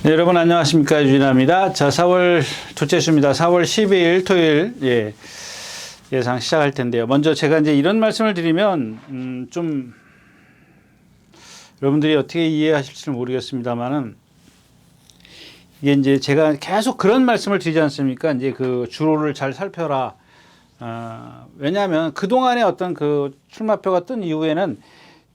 네, 여러분 안녕하십니까, 유진아입니다. 자, 4월 둘째 주입니다. 4월 12일 토요일 예상 시작할 텐데요. 먼저 제가 이제 이런 말씀을 드리면 좀 여러분들이 어떻게 이해하실지 모르겠습니다만은 이게 이제 제가 계속 그런 말씀을 드리지 않습니까? 이제 그 주로를 잘 살펴라. 왜냐하면 그동안에 어떤 그 출마표가 뜬 이후에는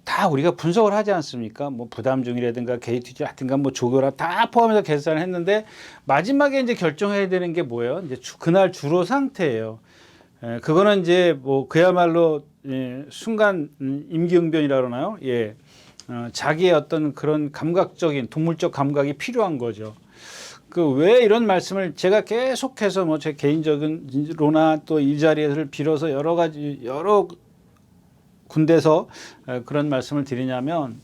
다 우리가 분석을 하지 않습니까? 뭐 부담 중이라든가 게이트지 하든가 뭐 조교라 다 포함해서 계산을 했는데 마지막에 이제 결정해야 되는 게 뭐예요? 이제 그날 주로 상태예요. 그거는 이제 뭐 그야말로 순간 임기응변이라 그러나요? 자기의 어떤 그런 감각적인 동물적 감각이 필요한 거죠. 그 왜 이런 말씀을 제가 계속해서 뭐 제 개인적인로나 또 이 자리를 빌어서 여러 군데서 그런 말씀을 드리냐면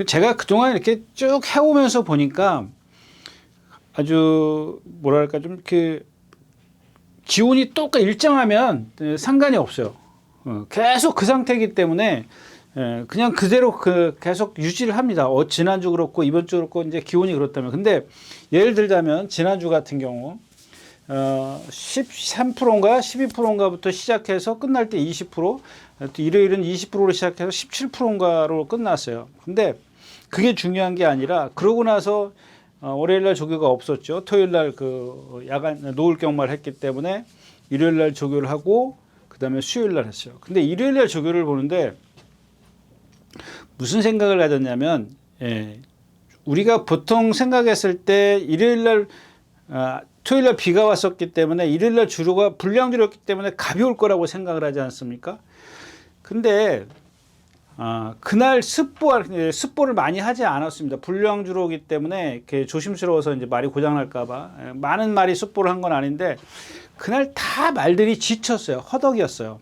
제가 그동안 이렇게 쭉 해오면서 보니까 아주 뭐랄까 좀 이렇게 기온이 똑같이 일정하면 상관이 없어요. 계속 그 상태이기 때문에 그냥 그대로 계속 유지를 합니다. 지난주 그렇고 이번 주 그렇고 이제 기온이 그렇다면. 근데 예를 들자면 지난주 같은 경우 13%인가 12%인가부터 시작해서 끝날 때 20%, 또 일요일은 20%로 시작해서 17%인가로 끝났어요. 근데 그게 중요한 게 아니라 그러고 나서 월요일 날 조교가 없었죠. 토요일 날 그 야간 노을 경마를 했기 때문에 일요일 날 조교를 하고 그다음에 수요일 날 했어요. 근데 일요일 날 조교를 보는데 무슨 생각을 가졌냐면 우리가 보통 생각했을 때 일요일 날 토요일 날 비가 왔었기 때문에 일요일 날 주로가 불량주로였기 때문에 가벼울 거라고 생각을 하지 않습니까? 근데 그날 습보를 많이 하지 않았습니다. 불량주로기 때문에 이렇게 조심스러워서 이제 말이 고장날까봐 많은 말이 습보를 한 건 아닌데 그날 다 말들이 지쳤어요. 허덕이었어요.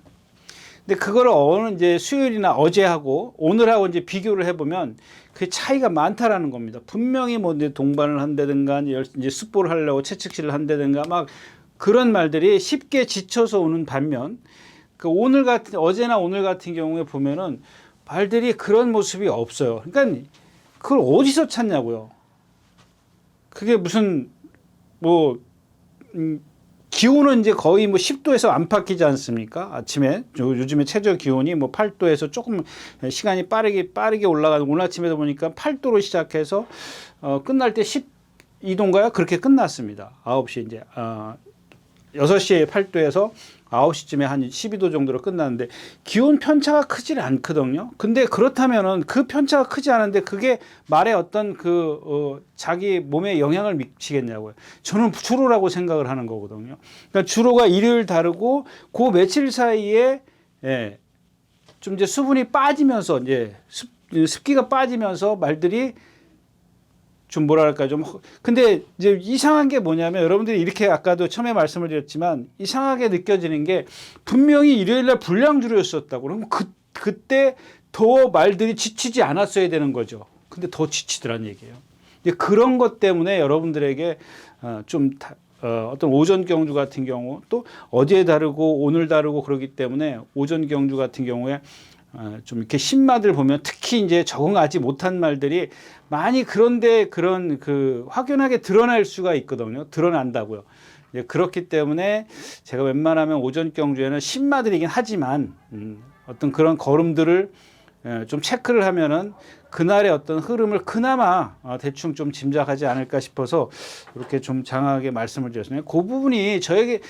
근데 그걸 이제 수요일이나 어제하고 오늘하고 이제 비교를 해보면 그 차이가 많다라는 겁니다. 분명히 뭐 이제 동반을 한다든가 이제 습보를 하려고 채찍질을 한다든가 막 그런 말들이 쉽게 지쳐서 오는 반면 어제나 오늘 같은 경우에 보면은 말들이 그런 모습이 없어요. 그러니까 그걸 어디서 찾냐고요. 그게 무슨 기온은 이제 거의 뭐 10도에서 안팎이지 않습니까? 아침에 요즘에 최저 기온이 뭐 8도에서 조금 시간이 빠르게 올라가는 오늘 아침에도 보니까 8도로 시작해서 끝날 때 12도인가요? 그렇게 끝났습니다. 9시 이제 6시에 8도에서 9시쯤에 한 12도 정도로 끝났는데 기온 편차가 크질 않거든요. 근데 그렇다면은 그 편차가 크지 않은데 그게 말에 어떤 자기 몸에 영향을 미치겠냐고요. 저는 주로라고 생각을 하는 거거든요. 그러니까 주로가 일요일 다르고 그 며칠 사이에 좀 이제 수분이 빠지면서 이제 습기가 빠지면서 말들이 좀 뭐랄까 근데 이제 이상한 게 뭐냐면 여러분들이 이렇게 아까도 처음에 말씀을 드렸지만 이상하게 느껴지는 게 분명히 일요일 날 불량주로였었다고 그러면 그때 더 말들이 지치지 않았어야 되는 거죠. 근데 더 지치더란 얘기예요. 그런 것 때문에 여러분들에게 어떤 오전 경주 같은 경우 또 어제 다르고 오늘 다르고 그러기 때문에 오전 경주 같은 경우에 좀 이렇게 신마들 보면 특히 이제 적응하지 못한 말들이 많이 그런데 그런 확연하게 드러날 수가 있거든요. 드러난다고요. 그렇기 때문에 제가 웬만하면 오전 경주에는 신마들이긴 하지만 어떤 그런 걸음들을 좀 체크를 하면은 그날의 어떤 흐름을 그나마 대충 좀 짐작하지 않을까 싶어서 이렇게 좀 장하게 말씀을 드렸습니다. 그 부분이 저의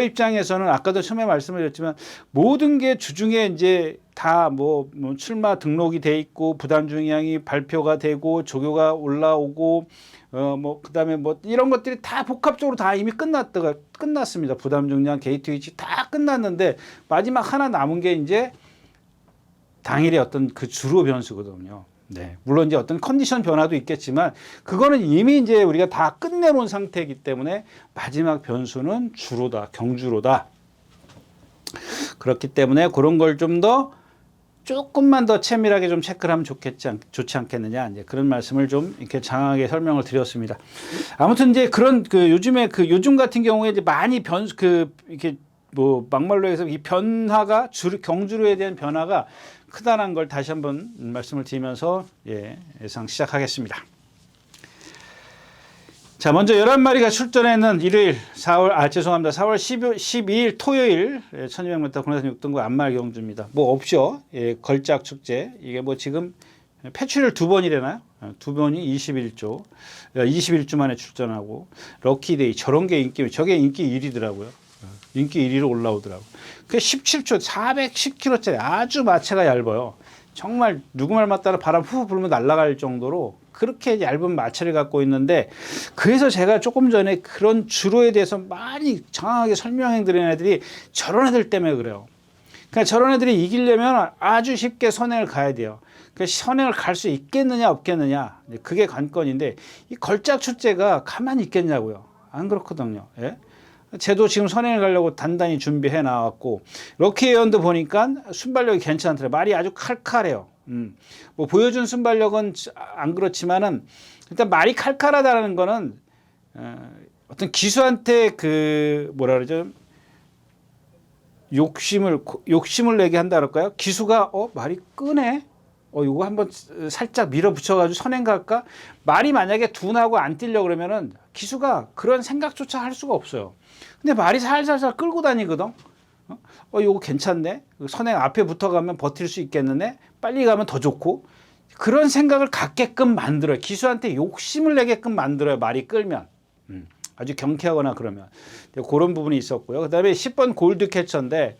입장에서는 아까도 처음에 말씀을 드렸지만 모든 게 주중에 이제 다 뭐 출마 등록이 돼 있고 부담 중량이 발표가 되고 조교가 올라오고 그다음에 뭐 이런 것들이 다 복합적으로 다 이미 끝났습니다. 부담 중량 게이트 위치 다 끝났는데 마지막 하나 남은 게 이제 당일의 어떤 그 주로 변수거든요. 네. 물론 이제 어떤 컨디션 변화도 있겠지만 그거는 이미 이제 우리가 다 끝내놓은 상태이기 때문에 마지막 변수는 주로다, 경주로다. 그렇기 때문에 그런 걸 조금만 더 채밀하게 좀 체크를 하면 좋지 않겠느냐. 이제 그런 말씀을 좀 이렇게 장하게 설명을 드렸습니다. 아무튼 이제 그런 요즘에 요즘 같은 경우에 이제 많이 이렇게 막말로 해서 이 변화가 경주로에 대한 변화가 크다는 걸 다시 한번 말씀을 드리면서 예상 시작하겠습니다. 자, 먼저 11마리가 출전했는 일요일 4월 12일 토요일 1200m 국내선 6등급 안말 경주입니다. 뭐 없죠. 예, 걸작 축제. 이게 뭐 지금 패출을 2번이래나요? 2번이 21주 만에 출전하고 럭키데이 저런 게 저게 인기 1위더라고요. 인기 1위로 올라오더라고. 그 17초 410km짜리 아주 마체가 얇아요. 정말 누구 말 맞다가 바람 후 불면 날아갈 정도로 그렇게 얇은 마체를 갖고 있는데, 그래서 제가 조금 전에 그런 주로에 대해서 많이 정확하게 설명해 드린 애들이 저런 애들 때문에 그래요. 그러니까 저런 애들이 이기려면 아주 쉽게 선행을 가야 돼요. 그 선행을 갈 수 있겠느냐 없겠느냐, 그게 관건인데 이 걸작 출제가 가만히 있겠냐고요. 안 그렇거든요. 예? 쟤도 지금 선행을 가려고 단단히 준비해 나왔고, 럭키에어도 보니까 순발력이 괜찮더라고요. 말이 아주 칼칼해요. 뭐 보여준 순발력은 안 그렇지만은 일단 말이 칼칼하다는 거는 어떤 기수한테 그 뭐라 그러죠, 욕심을 내게 한다 그럴까요? 기수가 말이 끄네, 이거 한번 살짝 밀어붙여가지고 선행 갈까? 말이 만약에 둔하고 안 뛰려고 그러면은 기수가 그런 생각조차 할 수가 없어요. 근데 말이 살살살 끌고 다니거든. 이거 괜찮네. 선행 앞에 붙어가면 버틸 수 있겠는데, 빨리 가면 더 좋고, 그런 생각을 갖게끔 만들어요. 기수한테 욕심을 내게끔 만들어요. 말이 끌면. 아주 경쾌하거나 그러면. 그런 부분이 있었고요. 그 다음에 10번 골드 캐쳐인데,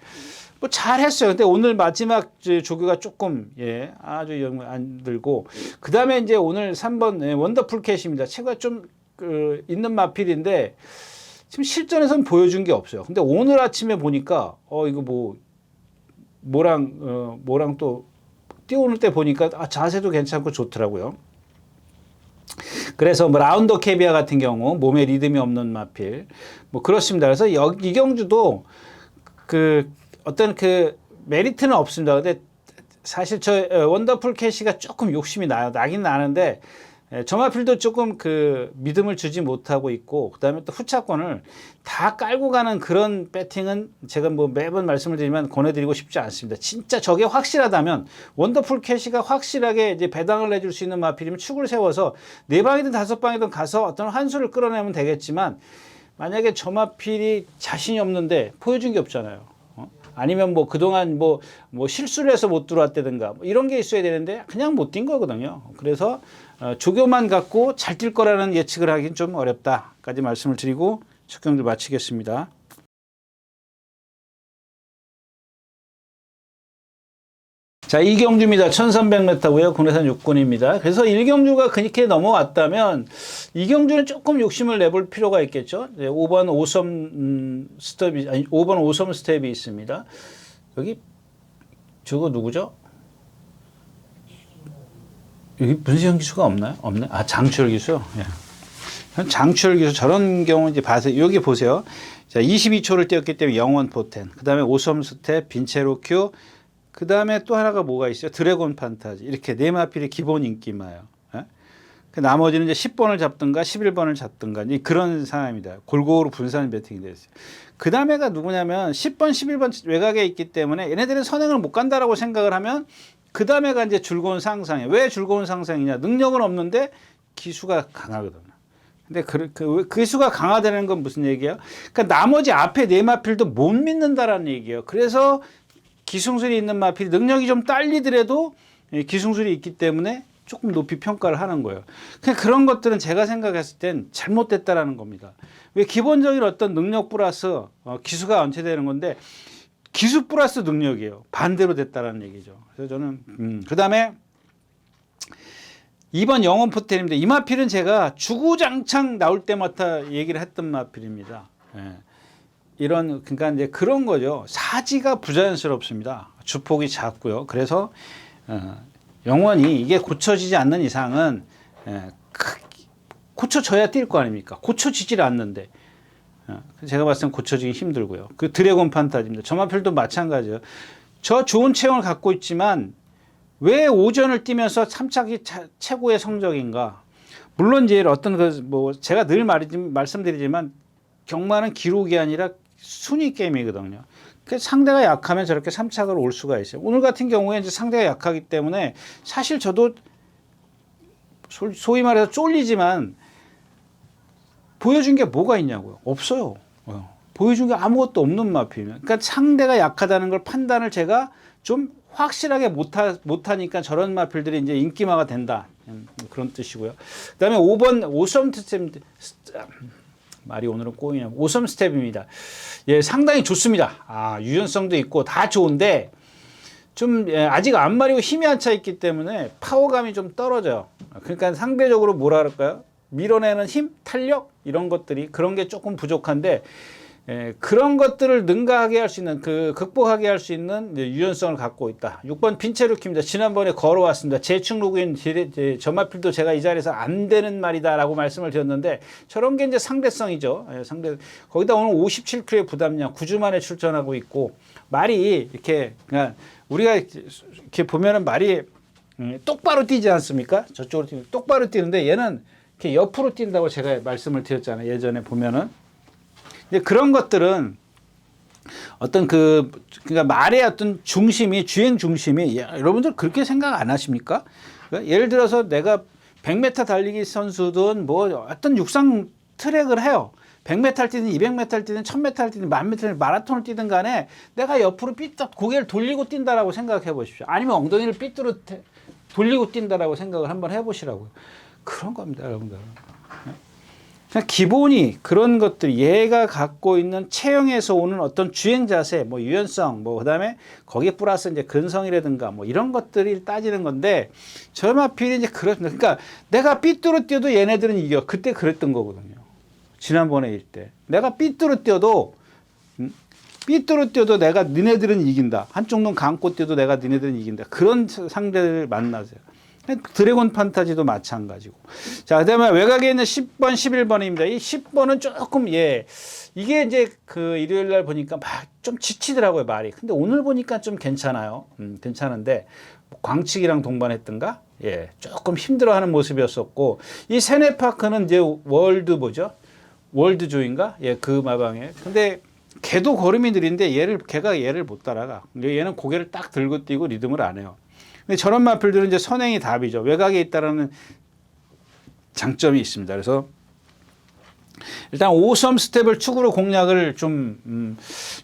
뭐 잘했어요. 근데 오늘 마지막 조교가 조금, 아주 안 들고. 그 다음에 이제 오늘 3번 원더풀 캐시입니다. 체구가 좀 있는 마필인데, 지금 실전에서는 보여준 게 없어요. 근데 오늘 아침에 보니까 이거 뭐랑 또 뛰어오는 때 보니까 자세도 괜찮고 좋더라고요. 그래서 뭐 라운더 캐비아 같은 경우 몸에 리듬이 없는 마필 뭐 그렇습니다. 그래서 이 경주도 그 어떤 그 메리트는 없습니다. 근데 사실 저 원더풀 캐시가 조금 욕심이 나긴 나는데, 저 마필도 조금 그 믿음을 주지 못하고 있고, 그 다음에 또 후차권을 다 깔고 가는 그런 배팅은 제가 뭐 매번 말씀을 드리지만 권해드리고 싶지 않습니다. 진짜 저게 확실하다면, 원더풀 캐시가 확실하게 이제 배당을 내줄 수 있는 마필이면 축을 세워서 4방이든 5방이든 가서 어떤 한 수를 끌어내면 되겠지만, 만약에 저 마필이 자신이 없는데 보여준 게 없잖아요. 아니면 뭐 그동안 뭐 실수를 해서 못 들어왔다든가 뭐 이런 게 있어야 되는데 그냥 못 뛴 거거든요. 그래서 조교만 갖고 잘 뛸 거라는 예측을 하긴 좀 어렵다까지 말씀을 드리고 첫 경주 마치겠습니다. 자, 2경주입니다. 1300m고요. 국내산 6군입니다. 그래서 1경주가 그렇게 넘어왔다면 2경주는 조금 욕심을 내볼 필요가 있겠죠. 5번 5섬 스텝이 있습니다. 여기 저거 누구죠? 여기 문세영 기수가 없나요? 없네. 장추열 기수요. 예. 장추열 기수 저런 경우 이제 봐서 여기 보세요. 자, 22초를 뛰었기 때문에 영원 포텐. 그다음에 5섬 스텝, 빈체로 큐. 그 다음에 또 하나가 뭐가 있어요? 드래곤 판타지. 이렇게 네 마필이 기본 인기마요. 예? 그 나머지는 이제 10번을 잡든가 11번을 잡든가 그런 상황입니다. 골고루 분산 배팅이 됐어요. 그 다음에가 누구냐면 10번, 11번 외곽에 있기 때문에 얘네들은 선행을 못 간다라고 생각을 하면 그 다음에가 이제 즐거운 상상이에요. 왜 즐거운 상상이냐? 능력은 없는데 기수가 강하거든요. 근데 그 기수가 강화되는 건 무슨 얘기예요? 그러니까 나머지 앞에 네 마필도 못 믿는다라는 얘기예요. 그래서 기승술이 있는 마필이 능력이 좀 딸리더라도 기승술이 있기 때문에 조금 높이 평가를 하는 거예요. 그냥 그런 것들은 제가 생각했을 땐 잘못됐다라는 겁니다. 왜 기본적인 어떤 능력 플러스 기수가 얹혀되는 건데 기수 플러스 능력이에요. 반대로 됐다라는 얘기죠. 그래서 저는 그 다음에 2번 영원 포텐입니다. 이 마필은 제가 주구장창 나올 때마다 얘기를 했던 마필입니다. 그러니까 이제 그런 거죠. 사지가 부자연스럽습니다. 주폭이 작고요. 그래서 영원히 이게 고쳐지지 않는 이상은 고쳐져야 뛸 거 아닙니까? 고쳐지질 않는데 제가 봤을 땐 고쳐지기 힘들고요. 그 드래곤 판타지입니다. 저 마필도 마찬가지예요. 저 좋은 체형을 갖고 있지만 왜 오전을 뛰면서 3착이 최고의 성적인가? 물론 이제 어떤 제가 늘 말씀드리지만 경마는 기록이 아니라 순위 게임이거든요. 그 상대가 약하면 저렇게 3착으로 올 수가 있어요. 오늘 같은 경우에 이제 상대가 약하기 때문에 사실 저도 소위 말해서 쫄리지만 보여준 게 뭐가 있냐고요? 없어요. 보여준 게 아무것도 없는 마필이면. 그러니까 상대가 약하다는 걸 판단을 제가 좀 확실하게 못하니까 저런 마필들이 이제 인기마가 된다. 그런 뜻이고요. 그 다음에 5번 오섬 스텝, 말이 오늘은 꼬이냐. 오섬 스텝입니다. 예, 상당히 좋습니다. 유연성도 있고 다 좋은데 좀 아직 앞말이고 힘이 안 차 있기 때문에 파워감이 좀 떨어져요. 그러니까 상대적으로 뭐라 그럴까요? 밀어내는 힘, 탄력 이런 것들이 그런 게 조금 부족한데 그런 것들을 능가하게 할 수 있는 극복하게 할 수 있는 유연성을 갖고 있다. 6번 빈체루키입니다. 지난번에 걸어왔습니다. 재충 로그인 점화필도 제가 이 자리에서 안 되는 말이다라고 말씀을 드렸는데 저런 게 이제 상대성이죠. 상대 거기다 오늘 57kg의 부담량 9주 만에 출전하고 있고 말이 이렇게 그냥 우리가 이렇게 보면은 말이 똑바로 뛰지 않습니까? 저쪽으로 뛰면 똑바로 뛰는데 얘는 이렇게 옆으로 뛴다고 제가 말씀을 드렸잖아요. 예전에 보면은. 근데 그런 것들은 어떤 그러니까 말의 어떤 중심이 주행 중심이 여러분들 그렇게 생각 안 하십니까? 그러니까 예를 들어서 내가 100m 달리기 선수든 뭐 어떤 육상 트랙을 해요. 100m를 뛰든 200m를 뛰든 1000m를 뛰든 1000m를 마라톤을 뛰든 간에 내가 옆으로 고개를 돌리고 뛴다라고 생각해 보십시오. 아니면 엉덩이를 삐뚤어 돌리고 뛴다라고 생각을 한번 해보시라고요. 그런 겁니다, 여러분들. 그냥 기본이 그런 것들 얘가 갖고 있는 체형에서 오는 어떤 주행 자세, 뭐 유연성, 뭐 그다음에 거기에 플러스 이제 근성이라든가 뭐 이런 것들이 따지는 건데 저마필이 이제 그렇습니다. 그러니까 내가 삐뚤어 뛰어도 얘네들은 이겨. 그때 그랬던 거거든요. 지난번에 일 때 내가 삐뚤어 뛰어도 내가 니네들은 이긴다. 한쪽 눈 감고 뛰어도 내가 니네들은 이긴다. 그런 상대를 만나세요. 드래곤 판타지도 마찬가지고. 자, 그 다음에 외곽에 있는 10번, 11번입니다. 이 10번은 조금, 이게 이제 일요일 날 보니까 막 좀 지치더라고요, 말이. 근데 오늘 보니까 좀 괜찮아요. 괜찮은데, 광측이랑 동반했던가? 예, 조금 힘들어 하는 모습이었었고, 이 세네파크는 이제 월드조인가? 예, 그 마방에. 근데 걔도 걸음이 느린데 걔가 얘를 못 따라가. 얘는 고개를 딱 들고 뛰고 리듬을 안 해요. 근데 저런 마필들은 이제 선행이 답이죠. 외곽에 있다라는 장점이 있습니다. 그래서 일단 5섬 스텝을 축으로 공략을 좀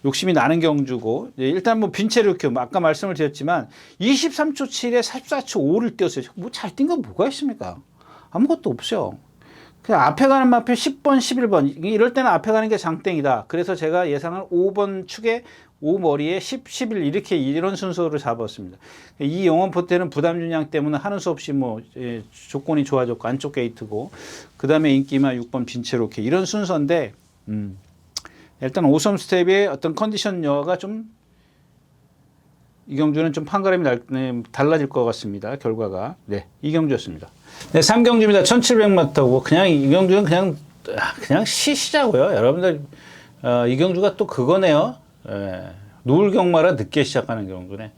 욕심이 나는 경주고 일단 뭐 빈체루큐 아까 말씀을 드렸지만 23초 7에 14초 5를 뛰었어요. 뭐 잘 뛴 건 뭐가 있습니까? 아무것도 없어요. 그냥 앞에 가는 마필 10번, 11번 이럴 때는 앞에 가는 게 장땡이다. 그래서 제가 예상을 5번 축에 5머리에 10, 11 이런 순서로 잡았습니다. 이 영원포 때는 부담 준양 때문에 하는 수 없이 조건이 좋아졌고 안쪽 게이트고 그 다음에 인기마 6번 빈체로케 이런 순서인데 일단 5섬 스텝의 어떤 컨디션여가 좀 이 경주는 좀 판가름이 달라질 것 같습니다. 결과가. 네, 이 경주였습니다. 네, 3경주입니다. 1700m고 그냥 이 경주는 그냥 쉬시자고요. 여러분들 이 경주가 또 그거네요. 노을 경마라 늦게 시작하는 경주네.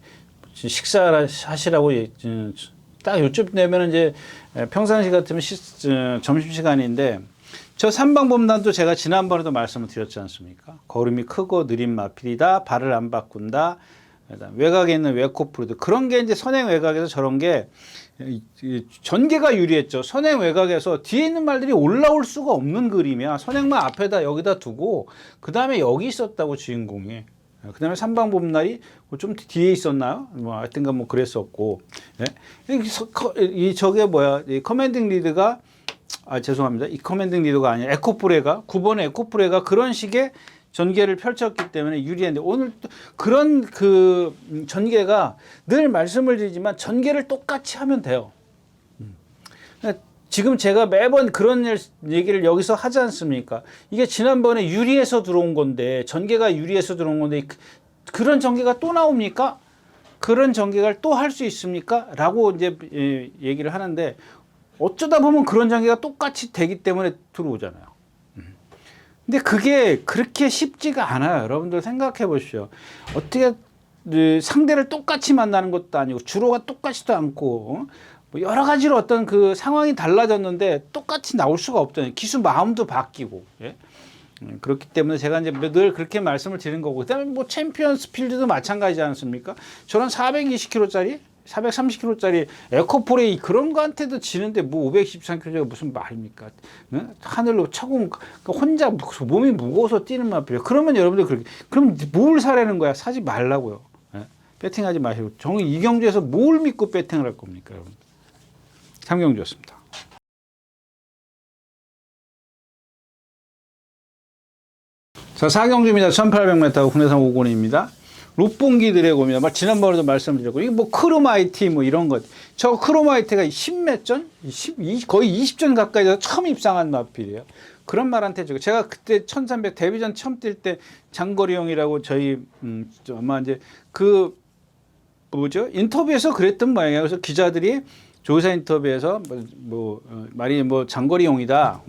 식사를 하시라고 딱 요쯤 되면 이제 평상시 같으면 점심시간인데 저 삼방범단도 제가 지난번에도 말씀을 드렸지 않습니까? 걸음이 크고 느린 마필이다. 발을 안 바꾼다. 외곽에 있는 외코프로드 그런 게 이제 선행 외곽에서 저런 게 전개가 유리했죠. 선행 외곽에서 뒤에 있는 말들이 올라올 수가 없는 그림이야. 선행만 앞에다 여기다 두고 그 다음에 여기 있었다고 주인공이. 그 다음에 삼방봄날이 좀 뒤에 있었나요? 뭐 하여튼간 뭐 그랬었고. 이 커맨딩 리드가 죄송합니다. 이 커맨딩 리드가 아니라 에코프레가 9번의 에코프레가 그런 식의 전개를 펼쳤기 때문에 유리한데 오늘 그런 전개가 늘 말씀을 드리지만 전개를 똑같이 하면 돼요. 지금 제가 매번 그런 얘기를 여기서 하지 않습니까? 이게 지난번에 유리에서 들어온 건데 전개가 유리에서 들어온 건데 그런 전개가 또 나옵니까? 그런 전개를 또 할 수 있습니까? 라고 이제 얘기를 하는데 어쩌다 보면 그런 전개가 똑같이 되기 때문에 들어오잖아요. 근데 그게 그렇게 쉽지가 않아요. 여러분들 생각해 보십시오. 어떻게 상대를 똑같이 만나는 것도 아니고 주로가 똑같지도 않고 뭐 여러 가지로 어떤 상황이 달라졌는데 똑같이 나올 수가 없잖아요. 기수 마음도 바뀌고. 예? 그렇기 때문에 제가 이제 늘 그렇게 말씀을 드리는 거고 그다음에 뭐 챔피언스 필드도 마찬가지지 않습니까? 저런 420kg짜리 430kg짜리 에코포레이 그런 거한테도 지는데 뭐 513kg가 무슨 말입니까? 응? 하늘로 차고 혼자 몸이 무거워서 뛰는 마필이에요. 그러면 여러분들 그렇게 그럼 뭘 사라는 거야? 사지 말라고요. 예? 배팅하지 마시고 정말 이 경주에서 뭘 믿고 배팅을 할 겁니까, 여러분? 삼경주였습니다. 자, 4경주입니다. 1800m 국내산 5군입니다. 롯봉기 드래곤입니다. 지난번에도 말씀드렸고, 이게 뭐 크로마이티 뭐 이런 것. 저 크로마이티가 10몇 전? 거의 20전 가까이 돼서 처음 입상한 마필이에요. 그런 말한테 주고, 제가 그때 1300 데뷔전 처음 뛸 때 장거리형이라고 저희, 아마 이제 인터뷰에서 그랬던 모양이에요. 그래서 기자들이 조사 인터뷰에서 말이 장거리용이다.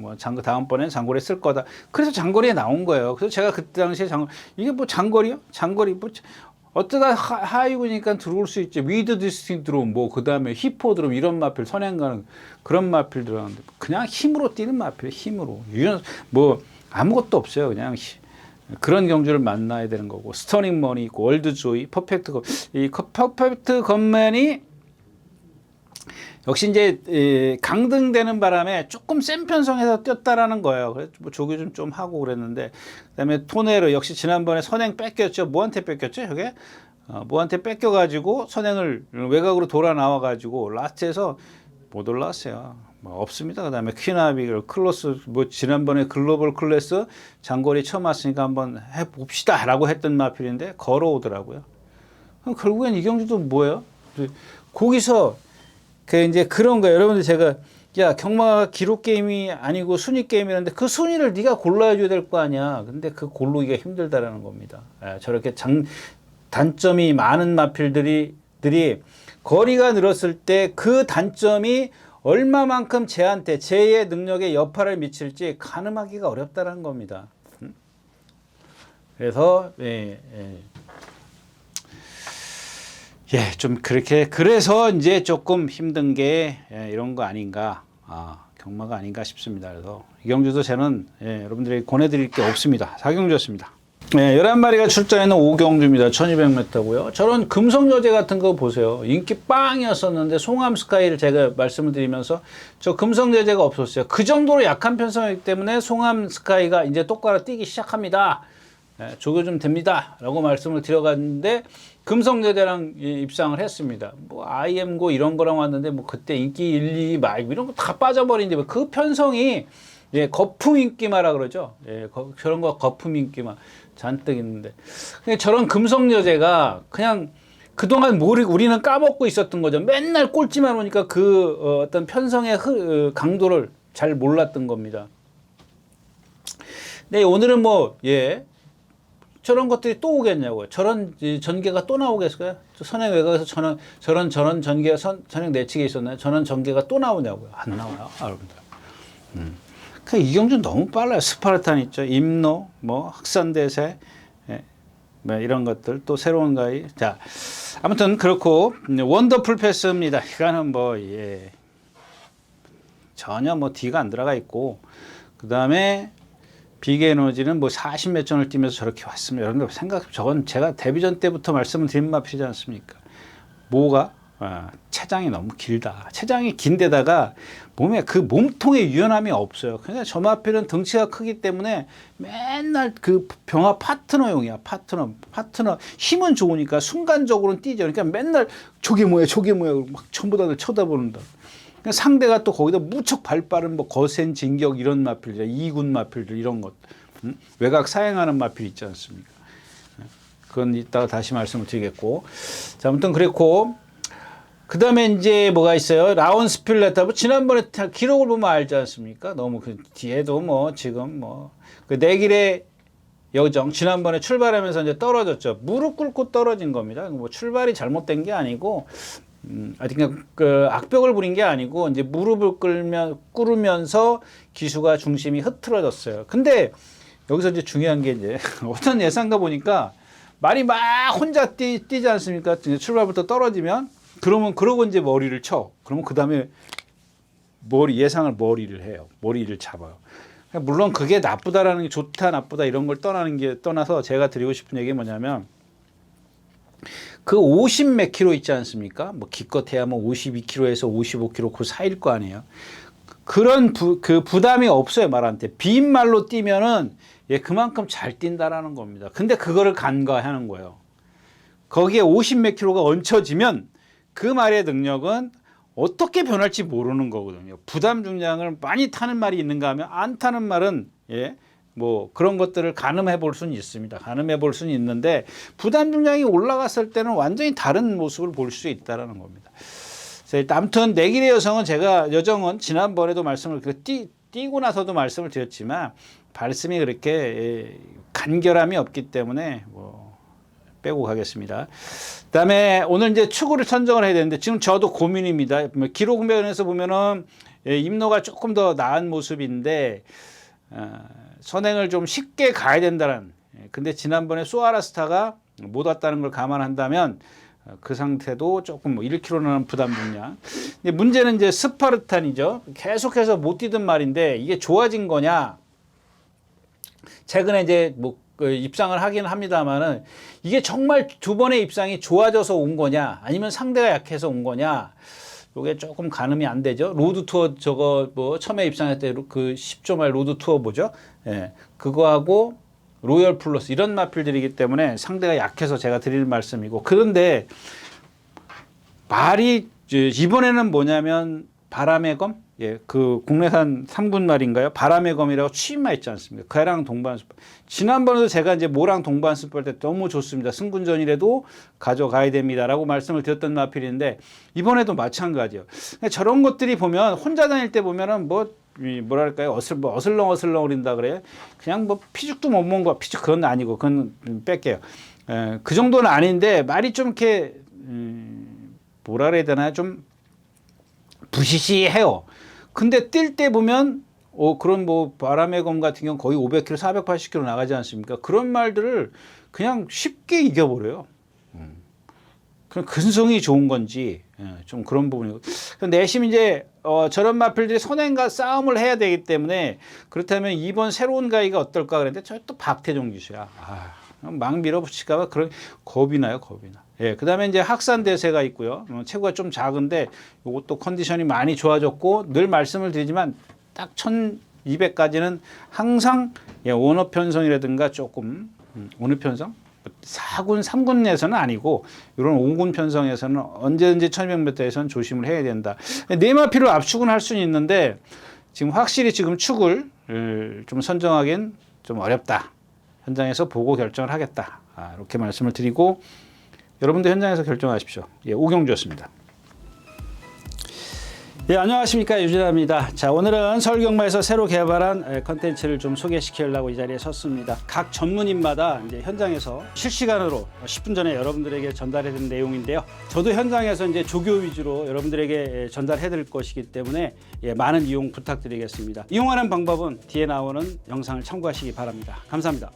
다음번엔 장거리 쓸 거다. 그래서 장거리에 나온 거예요. 그래서 제가 그때 당시에 이게 뭐 장거리요? 장거리 어쩌다 하이브니까 들어올 수 있지. 위드 디스팅 드론 그 다음에 히포 드론 이런 마필 선행 가는 그런 마필 들어가는데 그냥 힘으로 뛰는 마필 힘으로 아무것도 없어요. 그냥 그런 경주를 만나야 되는 거고 스터닝 머니 있고 월드 조이 이 퍼펙트 겉맨이 역시 이제 강등되는 바람에 조금 센 편성에서 뛰었다라는 거예요. 그래서 조교 좀 하고 그랬는데 그다음에 토네로 역시 지난번에 선행 뺏겼죠. 뭐한테 뺏겼죠? 저게 뭐한테 뺏겨가지고 선행을 외곽으로 돌아 나와가지고 라스트에서 못 올라왔어요. 없습니다. 그다음에 퀴나비 클로스 지난번에 글로벌 클래스 장거리 처음 왔으니까 한번 해봅시다라고 했던 마필인데 걸어오더라고요. 그럼 결국엔 이 경주도 뭐예요? 거기서 이제 그런 거예요. 여러분들 제가 경마가 기록 게임이 아니고 순위 게임이라는데 그 순위를 네가 골라야 줘야 될 거 아니야. 근데 그 고르기가 힘들다라는 겁니다. 저렇게 단점이 많은 마필들이 거리가 늘었을 때 그 단점이 얼마만큼 쟤의 능력에 여파를 미칠지 가늠하기가 어렵다는 겁니다. 그래서 좀 그래서 이제 조금 힘든 게 이런 거 아닌가, 경마가 아닌가 싶습니다. 그래서 이 경주도 저는 여러분들이 권해드릴 게 없습니다. 4경주였습니다. 11마리가 출전하는 5경주입니다. 1200m고요. 저런 금성여제 같은 거 보세요. 인기 빵이었었는데 송암 스카이를 제가 말씀을 드리면서 저 금성여제가 없었어요. 그 정도로 약한 편성이기 때문에 송암 스카이가 이제 똑바로 뛰기 시작합니다. 조교 좀 됩니다. 라고 말씀을 드려갔는데 금성여대랑 입상을 했습니다. IM고 이런 거랑 왔는데 그때 인기 1, 2, 이런 거 다 빠져버린데 그 편성이 거품 인기마라 그러죠. 저런 거 거품 인기마 잔뜩 있는데 저런 금성여제가 그냥 그동안 우리는 까먹고 있었던 거죠. 맨날 꼴찌만 오니까 어떤 편성의 강도를 잘 몰랐던 겁니다. 네, 오늘은 저런 것들이 또 오겠냐고요. 저런 전개가 또 나오겠어요? 선행 외곽에서 저런 전개가 선행 내치게 있었나요? 저런 전개가 또 나오냐고요. 안 나와요, 여러분들. 이 경주는 너무 빨라요. 스파르탄 있죠. 임노, 학산대세, 이런 것들 또 새로운 가이. 자, 아무튼 그렇고 원더풀 패스입니다. 이거는 전혀 D가 안 들어가 있고 그 다음에 빅에너지는 40몇 전을 뛰면서 저렇게 왔습니다. 여러분들 저건 제가 데뷔전 때부터 말씀을 드린 마필이지 않습니까? 체장이 너무 길다. 체장이 긴데다가 몸에 그 몸통의 유연함이 없어요. 그냥 저 마필은 덩치가 크기 때문에 맨날 병화 파트너용이야. 파트너. 힘은 좋으니까 순간적으로는 뛰죠. 그러니까 맨날 저게 뭐야 막 전부 다들 쳐다보는다. 상대가 또 거기다 무척 발빠른 거센 진격 이런 마필들, 2군 마필들 이런 것, 외곽 사행하는 마필 있지 않습니까? 그건 이따가 다시 말씀을 드리겠고, 자, 아무튼 그랬고, 그 다음에 이제 뭐가 있어요? 라온 스필레타. 지난번에 기록을 보면 알지 않습니까? 너무 뒤에도 지금 그 내길의 여정, 지난번에 출발하면서 이제 떨어졌죠. 무릎 꿇고 떨어진 겁니다. 출발이 잘못된 게 아니고, 악벽을 부린 게 아니고, 이제 무릎을 꿇으면서 기수가 중심이 흐트러졌어요. 근데 여기서 이제 중요한 게 이제 어떤 예상가 보니까 말이 막 혼자 뛰지 않습니까? 출발부터 떨어지면, 그러고 이제 머리를 쳐. 그러면 그 다음에 예상을 머리를 해요. 머리를 잡아요. 물론 그게 나쁘다라는 게 좋다, 나쁘다 이런 걸 떠나서 제가 드리고 싶은 얘기는 뭐냐면, 그 50 몇 킬로 있지 않습니까? 뭐 기껏해야 뭐 52킬로에서 55킬로 그 사이일 거 아니에요. 그런 그 부담이 없어요. 말한테 빈말로 뛰면은 예, 그만큼 잘 뛴다라는 겁니다. 근데 그거를 간과하는 거예요. 거기에 50 몇 킬로가 얹혀지면 그 말의 능력은 어떻게 변할지 모르는 거거든요. 부담 중량을 많이 타는 말이 있는가 하면 안 타는 말은 예, 뭐 그런 것들을 가늠해 볼 수는 있습니다. 가늠해 볼 수는 있는데 부담 중량이 올라갔을 때는 완전히 다른 모습을 볼 수 있다라는 겁니다. 그래서 아무튼 내길의 여정은 지난번에도 말씀을 뛰고 나서도 말씀을 드렸지만 말씀이 그렇게 간결함이 없기 때문에 뭐 빼고 가겠습니다. 그다음에 오늘 이제 축구를 선정을 해야 되는데 지금 저도 고민입니다. 기록 면에서 보면은 임노가 조금 더 나은 모습인데 선행을 좀 쉽게 가야 된다는. 근데 지난번에 수아라스타가 못 왔다는 걸 감안한다면 그 상태도 조금 뭐 1kg는 부담 중량. 근데 문제는 이제 스파르탄이죠. 계속해서 못 뛰던 말인데 이게 좋아진 거냐? 최근에 이제 뭐 입상을 하긴 합니다만은 이게 정말 두 번의 입상이 좋아져서 온 거냐? 아니면 상대가 약해서 온 거냐? 요게 조금 가늠이 안 되죠. 로드 투어 저거 뭐 처음에 입상할 때 그 10조 마일 로드 투어 뭐죠? 예. 그거하고 로열 플러스 이런 마필들이기 때문에 상대가 약해서 제가 드릴 말씀이고 그런데 말이 이번에는 뭐냐면 바람의 검? 예, 그 국내산 3군 말인가요? 바람의 검이라고 취임말 있지 않습니까? 그랑 동반수법. 지난번에도 제가 이제 모랑 동반수법 때 너무 좋습니다. 승군전이라도 가져가야 됩니다라고 말씀을 드렸던 마필인데 이번에도 마찬가지예요. 저런 것들이 보면 혼자 다닐 때 보면은 뭐랄까요? 어슬렁어슬렁거린다 그래요. 그냥 뭐 피죽도 못 먹은 거 피죽 그건 아니고 그건 뺄게요. 그 정도는 아닌데 말이 좀 이렇게 뭐라 그래야 되나요? 좀 부시시해요. 근데 뛸 때 보면 그런 뭐 바람의 검 같은 경우 거의 500km, 480km 나가지 않습니까? 그런 말들을 그냥 쉽게 이겨버려요. 그냥 근성이 좋은 건지 좀 그런 부분이고. 내심 이제 저런 마필들이 선행과 싸움을 해야 되기 때문에 그렇다면 이번 새로운 가이가 어떨까 그랬는데 저 또 박태종 기수야. 막 밀어붙일까봐 그런 겁이 나요, 겁이 나. 예, 그다음에 이제 학산 대세가 있고요. 체구가 좀 작은데 이것도 컨디션이 많이 좋아졌고 늘 말씀을 드리지만 딱 1200까지는 항상 원업 편성이라든가 조금 어느 편성? 4군, 3군에서는 아니고 이런 5군 편성에서는 언제든지 1200m에서는 조심을 해야 된다. 네마피로 압축은 할 수는 있는데 지금 확실히 지금 축을 좀 선정하기엔 좀 어렵다. 현장에서 보고 결정을 하겠다. 이렇게 말씀을 드리고 여러분도 현장에서 결정하십시오. 예, 오경주였습니다. 예, 안녕하십니까, 유진아입니다. 자, 오늘은 서울경마에서 새로 개발한 컨텐츠를 좀 소개시키려고 이 자리에 섰습니다. 각 전문인마다 이제 현장에서 실시간으로 10분 전에 여러분들에게 전달해드린 내용인데요. 저도 현장에서 이제 조교 위주로 여러분들에게 전달해드릴 것이기 때문에 예, 많은 이용 부탁드리겠습니다. 이용하는 방법은 뒤에 나오는 영상을 참고하시기 바랍니다. 감사합니다.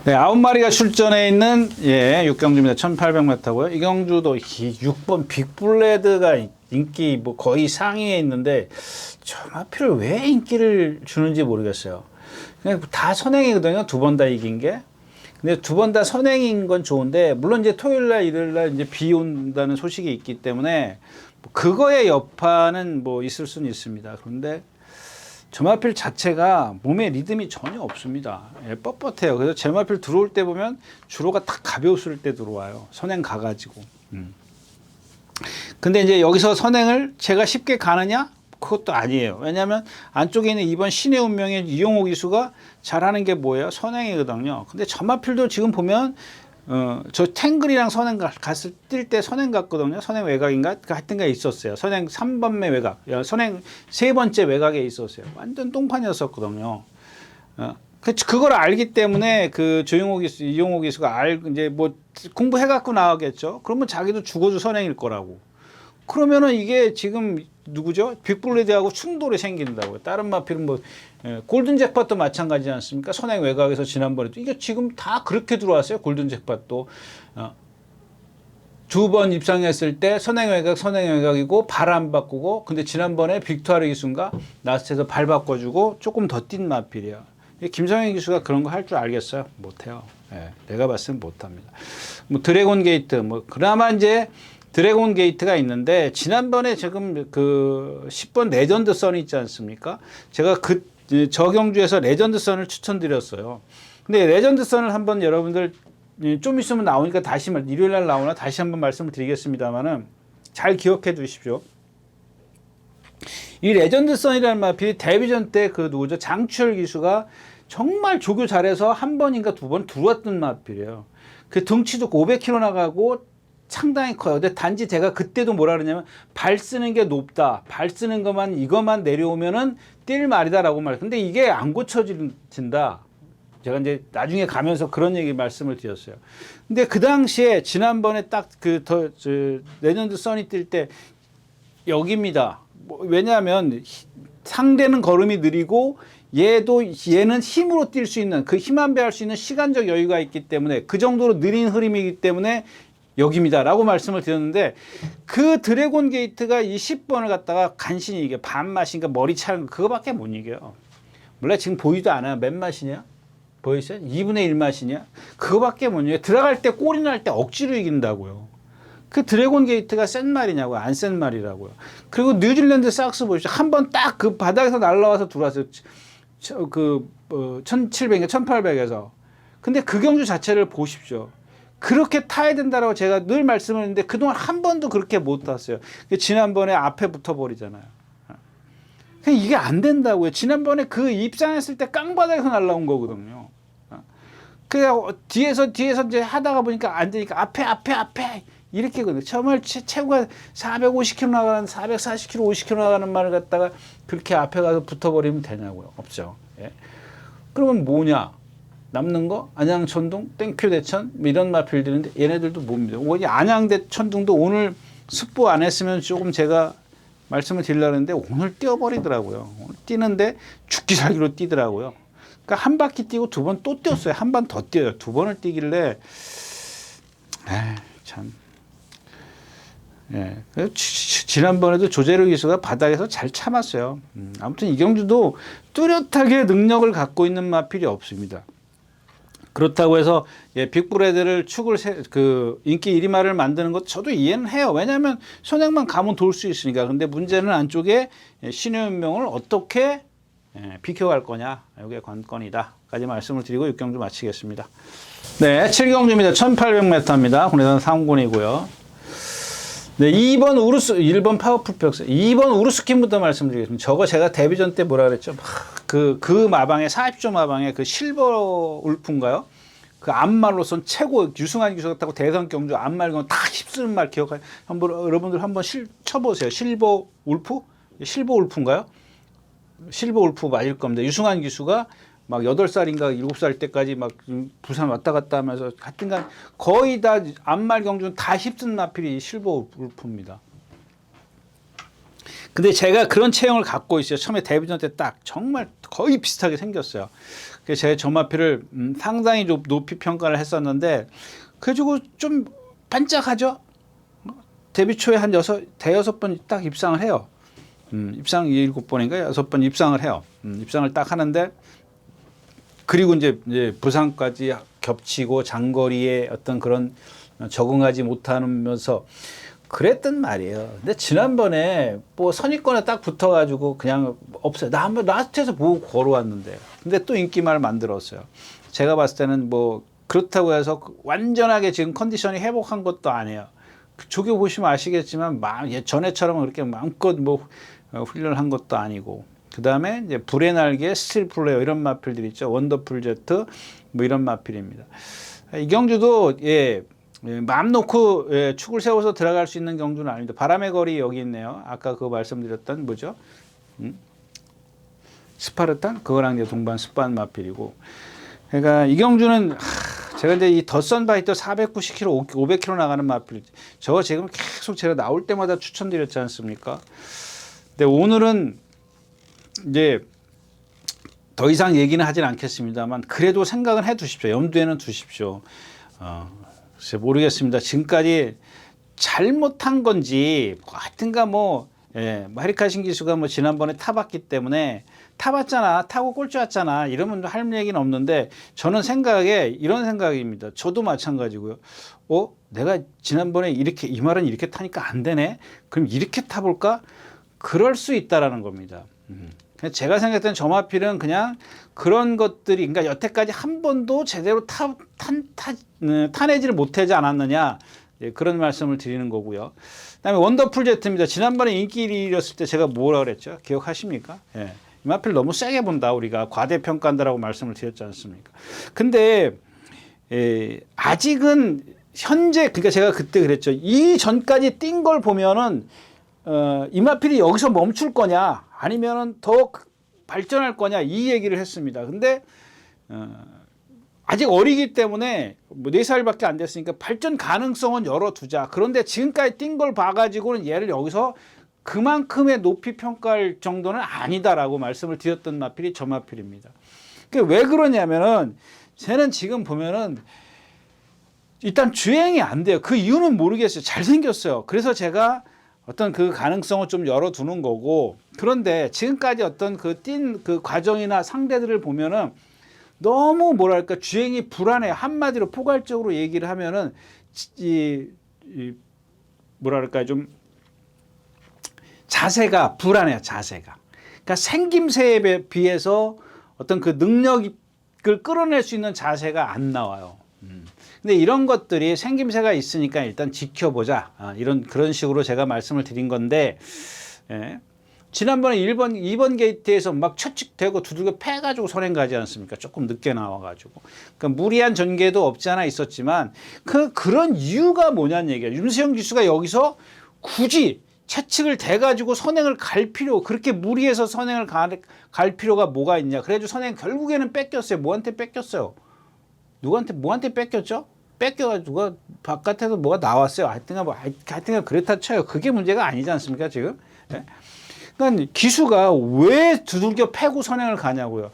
네, 9마리가 출전해 있는 육경주입니다. 1800m고요. 이 경주도 6번 빅블레드가 인기 뭐 거의 상위에 있는데 저 마필을 왜 인기를 주는지 모르겠어요. 그냥 다 선행이거든요. 두 번 다 이긴 게. 근데 두 번 다 선행인 건 좋은데 물론 이제 토요일 날 일요일 날 이제 비 온다는 소식이 있기 때문에 그거의 여파는 뭐 있을 수는 있습니다. 그런데 제마필 자체가 몸에 리듬이 전혀 없습니다. 예, 뻣뻣해요. 그래서 제마필 들어올 때 보면 주로가 딱 가벼웠을 때 들어와요. 선행 가가지고. 근데 이제 여기서 선행을 제가 쉽게 가느냐? 그것도 아니에요. 왜냐하면 안쪽에 있는 이번 신의 운명의 이용호 기수가 잘하는 게 뭐예요? 선행이거든요. 근데 제마필도 지금 보면 저 탱글이랑 선행 갔을 뛸 선행 갔거든요. 선행 외곽인가? 하여튼가 있었어요. 선행 3번目외곽. 선행 세 번째 외곽에 있었어요. 완전 똥판이었었거든요. 그걸 알기 때문에 그 조용호 기수, 이용호 기수가 이제 뭐 공부해갖고 나오겠죠. 그러면 자기도 죽어도 선행일 거라고. 그러면은 이게 지금 누구죠? 빅블레드하고 충돌이 생긴다고요. 다른 마필은 뭐 골든 잭팟도 마찬가지지 않습니까? 선행 외곽에서 지난번에도 이게 지금 다 그렇게 들어왔어요. 골든 잭팟도 두 번 입상했을 때 선행 외곽이고 발 안 바꾸고, 근데 지난번에 빅토르 기수인가 라스트에서 발 바꿔주고 조금 더 뛴 마필이야. 김성현 기수가 그런 거 할 줄 알겠어요? 못해요. 내가 봤을 땐 못합니다. 뭐 드래곤 게이트, 뭐 그나마 이제 드래곤 게이트가 있는데, 지난번에 지금 그 10번 레전드 선이 있지 않습니까? 제가 저 경주에서 레전드 선을 추천드렸어요. 근데 레전드 선을 한번 여러분들 좀 있으면 나오니까 일요일 날 나오나 다시 한번 말씀을 드리겠습니다만은 잘 기억해 두십시오. 이 레전드 선이라는 마필이 데뷔전 때 그 누구죠? 장추열 기수가 정말 조교 잘해서 한 번인가 두 번 들어왔던 마필이에요. 그 등치도 500kg 나가고 상당히 커요. 근데 단지 제가 그때도 뭐라 그러냐면 발 쓰는 게 높다. 발 쓰는 이것만 내려오면은 뛸 말이다라고 말해요. 근데 이게 안 고쳐진다. 제가 이제 나중에 가면서 그런 말씀을 드렸어요. 근데 그 당시에 지난번에 딱 레전드 선이 뛸 때 여기입니다. 왜냐하면 상대는 걸음이 느리고 얘는 힘으로 뛸 수 있는, 그 힘 안 배할 수 있는 시간적 여유가 있기 때문에 그 정도로 느린 흐름이기 때문에 여기입니다 라고 말씀을 드렸는데, 그 드래곤 게이트가 이 10번을 갖다가 간신히 이게 반 맛인가 머리 차는 그거밖에 못 이겨요. 몰라, 지금 보이도 않아요. 몇 맛이냐? 보이세요? 2분의 1 맛이냐? 그거밖에 못 이겨요. 들어갈 때 골이 날 때 억지로 이긴다고요. 그 드래곤 게이트가 센 말이냐고요? 안 센 말이라고요. 그리고 뉴질랜드 삭스 보십시오. 한 번 딱 그 바닥에서 날라와서 들어왔어요. 1700, 1800에서. 근데 그 경주 자체를 보십시오. 그렇게 타야 된다라고 제가 늘 말씀을 했는데 그동안 한 번도 그렇게 못 탔어요. 지난번에 앞에 붙어버리잖아요. 이게 안 된다고요. 지난번에 그 입상했을 때 깡바닥에서 날라온 거거든요. 그래서 뒤에서 이제 하다가 보니까 안 되니까 앞에 이렇게 거든요. 정말 최고가 450km 나가는, 440km, 50km 나가는 말을 갖다가 그렇게 앞에 가서 붙어버리면 되냐고요. 없죠. 예. 그러면 뭐냐? 남는 거 안양, 천둥, 땡큐, 대천 이런 마필들인데 얘네들도 뭡니다. 안양, 천둥도 오늘 습보 안 했으면 조금 제가 말씀을 드리려고 했는데 오늘 뛰어버리더라고요. 오늘 뛰는데 죽기 살기로 뛰더라고요. 그러니까 한 바퀴 뛰고 두 번 또 뛰었어요. 한 번 더 뛰어요. 두 번을 뛰길래 참. 예. 지난번에도 조재료 기수가 바닥에서 잘 참았어요. 아무튼 이경주도 뚜렷하게 능력을 갖고 있는 마필이 없습니다. 그렇다고 해서 빅브레드를 인기 1위마를 만드는 것 저도 이해는 해요. 왜냐하면 선행만 가면 돌 수 있으니까. 근데 문제는 안쪽에 신의 운명을 어떻게 비켜갈 거냐. 이게 관건이다까지 말씀을 드리고 6경주 마치겠습니다. 네, 7경주입니다. 1800m입니다. 국내산 3군이고요. 네, 2번 우르스, 1번 파워풀 벽스, 2번 우르스킨부터 말씀드리겠습니다. 저거 제가 데뷔전 때 뭐라 그랬죠? 그 마방에, 40조 마방에 그 실버 울프인가요? 그 앞말로선 최고, 유승환 기수가 타고 대선 경주 앞말 다 휩쓰는 말 기억해요? 여러분들 한번 쳐보세요. 실버 울프? 실버 울프인가요? 실버 울프 맞을 겁니다. 유승환 기수가 막 8살인가 7살 때까지 막 부산 왔다 갔다 하면서 하여튼간 거의 다 앞말 경주는 다 휩쓴 마필이 실버 울프입니다. 근데 제가 그런 체형을 갖고 있어요. 처음에 데뷔전 때 딱 정말 거의 비슷하게 생겼어요. 그래서 제가 저 마필을 상당히 높이 평가를 했었는데 그래가지고 좀 반짝하죠. 데뷔 초에 한 대여섯 번 딱 입상을 해요. 입상 7번인가 6번 입상을 해요. 입상을 딱 하는데 그리고 이제 부상까지 겹치고 장거리에 어떤 그런 적응하지 못하면서 그랬단 말이에요. 근데 지난번에 뭐 선입권에 딱 붙어가지고 그냥 없어요. 나 한번 라스트에서 보고 걸어왔는데. 근데 또 인기말 만들었어요. 제가 봤을 때는 뭐 그렇다고 해서 완전하게 지금 컨디션이 회복한 것도 아니에요. 조교 보시면 아시겠지만 전에처럼 그렇게 마음껏 뭐 훈련한 것도 아니고. 그 다음에 이제 불의 날개, 스틸 플레이어 이런 마필들 있죠. 원더풀 제트 뭐 이런 마필입니다. 이경주도 마음 놓고 축을 세워서 들어갈 수 있는 경주는 아닙니다. 바람의 거리 여기 있네요. 아까 그거 말씀드렸던 뭐죠? 스파르탄 그거랑 이제 동반 습반 마필이고. 그러니까 이경주는 제가 이제 이 더선 바이터 490km, 500km 나가는 마필 저거 지금 계속 제가 나올 때마다 추천드렸지 않습니까? 근데 오늘은 이제 더 이상 얘기는 하진 않겠습니다만 그래도 생각은 해 두십시오. 염두에는 두십시오. 글쎄 모르겠습니다. 지금까지 잘못한 건지 하여튼가 마리카신 기수가 지난번에 타봤기 때문에 타봤잖아, 타고 꼴찌 왔잖아 이러면 할 얘기는 없는데 저는 생각에 이런 생각입니다. 저도 마찬가지고요. 내가 지난번에 이렇게 이 말은 이렇게 타니까 안 되네. 그럼 이렇게 타볼까? 그럴 수 있다라는 겁니다. 제가 생각했던 저마필은 그냥 그런 것들이 그러니까 여태까지 한 번도 제대로 타내지를 못하지 않았느냐 그런 말씀을 드리는 거고요. 그다음에 원더풀 제트입니다. 지난번에 인기를 잃었을 때 제가 뭐라 그랬죠? 기억하십니까? 예. 이 마필 너무 세게 본다 우리가 과대평가한다라고 말씀을 드렸지 않습니까? 근데 아직은 현재 그러니까 제가 그때 그랬죠. 이 전까지 뛴 걸 보면은 이 마필이 여기서 멈출 거냐 아니면은 더 발전할 거냐 이 얘기를 했습니다. 근데 아직 어리기 때문에 4살밖에 안 됐으니까 발전 가능성은 열어두자. 그런데 지금까지 뛴 걸 봐가지고는 얘를 여기서 그만큼의 높이 평가할 정도는 아니다라고 말씀을 드렸던 마필이 저 마필입니다. 왜 그러냐면은 쟤는 지금 보면은 일단 주행이 안 돼요. 그 이유는 모르겠어요. 잘생겼어요. 그래서 제가 어떤 그 가능성을 좀 열어두는 거고, 그런데 지금까지 어떤 그 과정이나 상대들을 보면은 너무 뭐랄까 주행이 불안해. 한마디로 포괄적으로 얘기를 하면은 뭐랄까 좀 자세가 불안해요. 자세가. 그러니까 생김새에 비해서 어떤 그 능력을 끌어낼 수 있는 자세가 안 나와요. 근데 이런 것들이 생김새가 있으니까 일단 지켜보자. 그런 식으로 제가 말씀을 드린 건데, 예. 지난번에 2번 게이트에서 막 처칙되고 두들겨 패가지고 선행 가지 않습니까? 조금 늦게 나와가지고. 그러니까 무리한 전개도 없지 않아 있었지만, 그런 이유가 뭐냐는 얘기예요. 윤수영 기수가 여기서 굳이 채찍을 대가지고 선행을 갈 그렇게 무리해서 선행을 갈 필요가 뭐가 있냐. 그래가지고 선행 결국에는 뺏겼어요. 뭐한테 뺏겼어요? 뭐한테 뺏겼죠? 뺏겨가지고 누가 바깥에서 뭐가 나왔어요. 하여튼가 그렇다 쳐요. 그게 문제가 아니지 않습니까, 지금? 예? 그러니까 기수가 왜 두들겨 패고 선행을 가냐고요.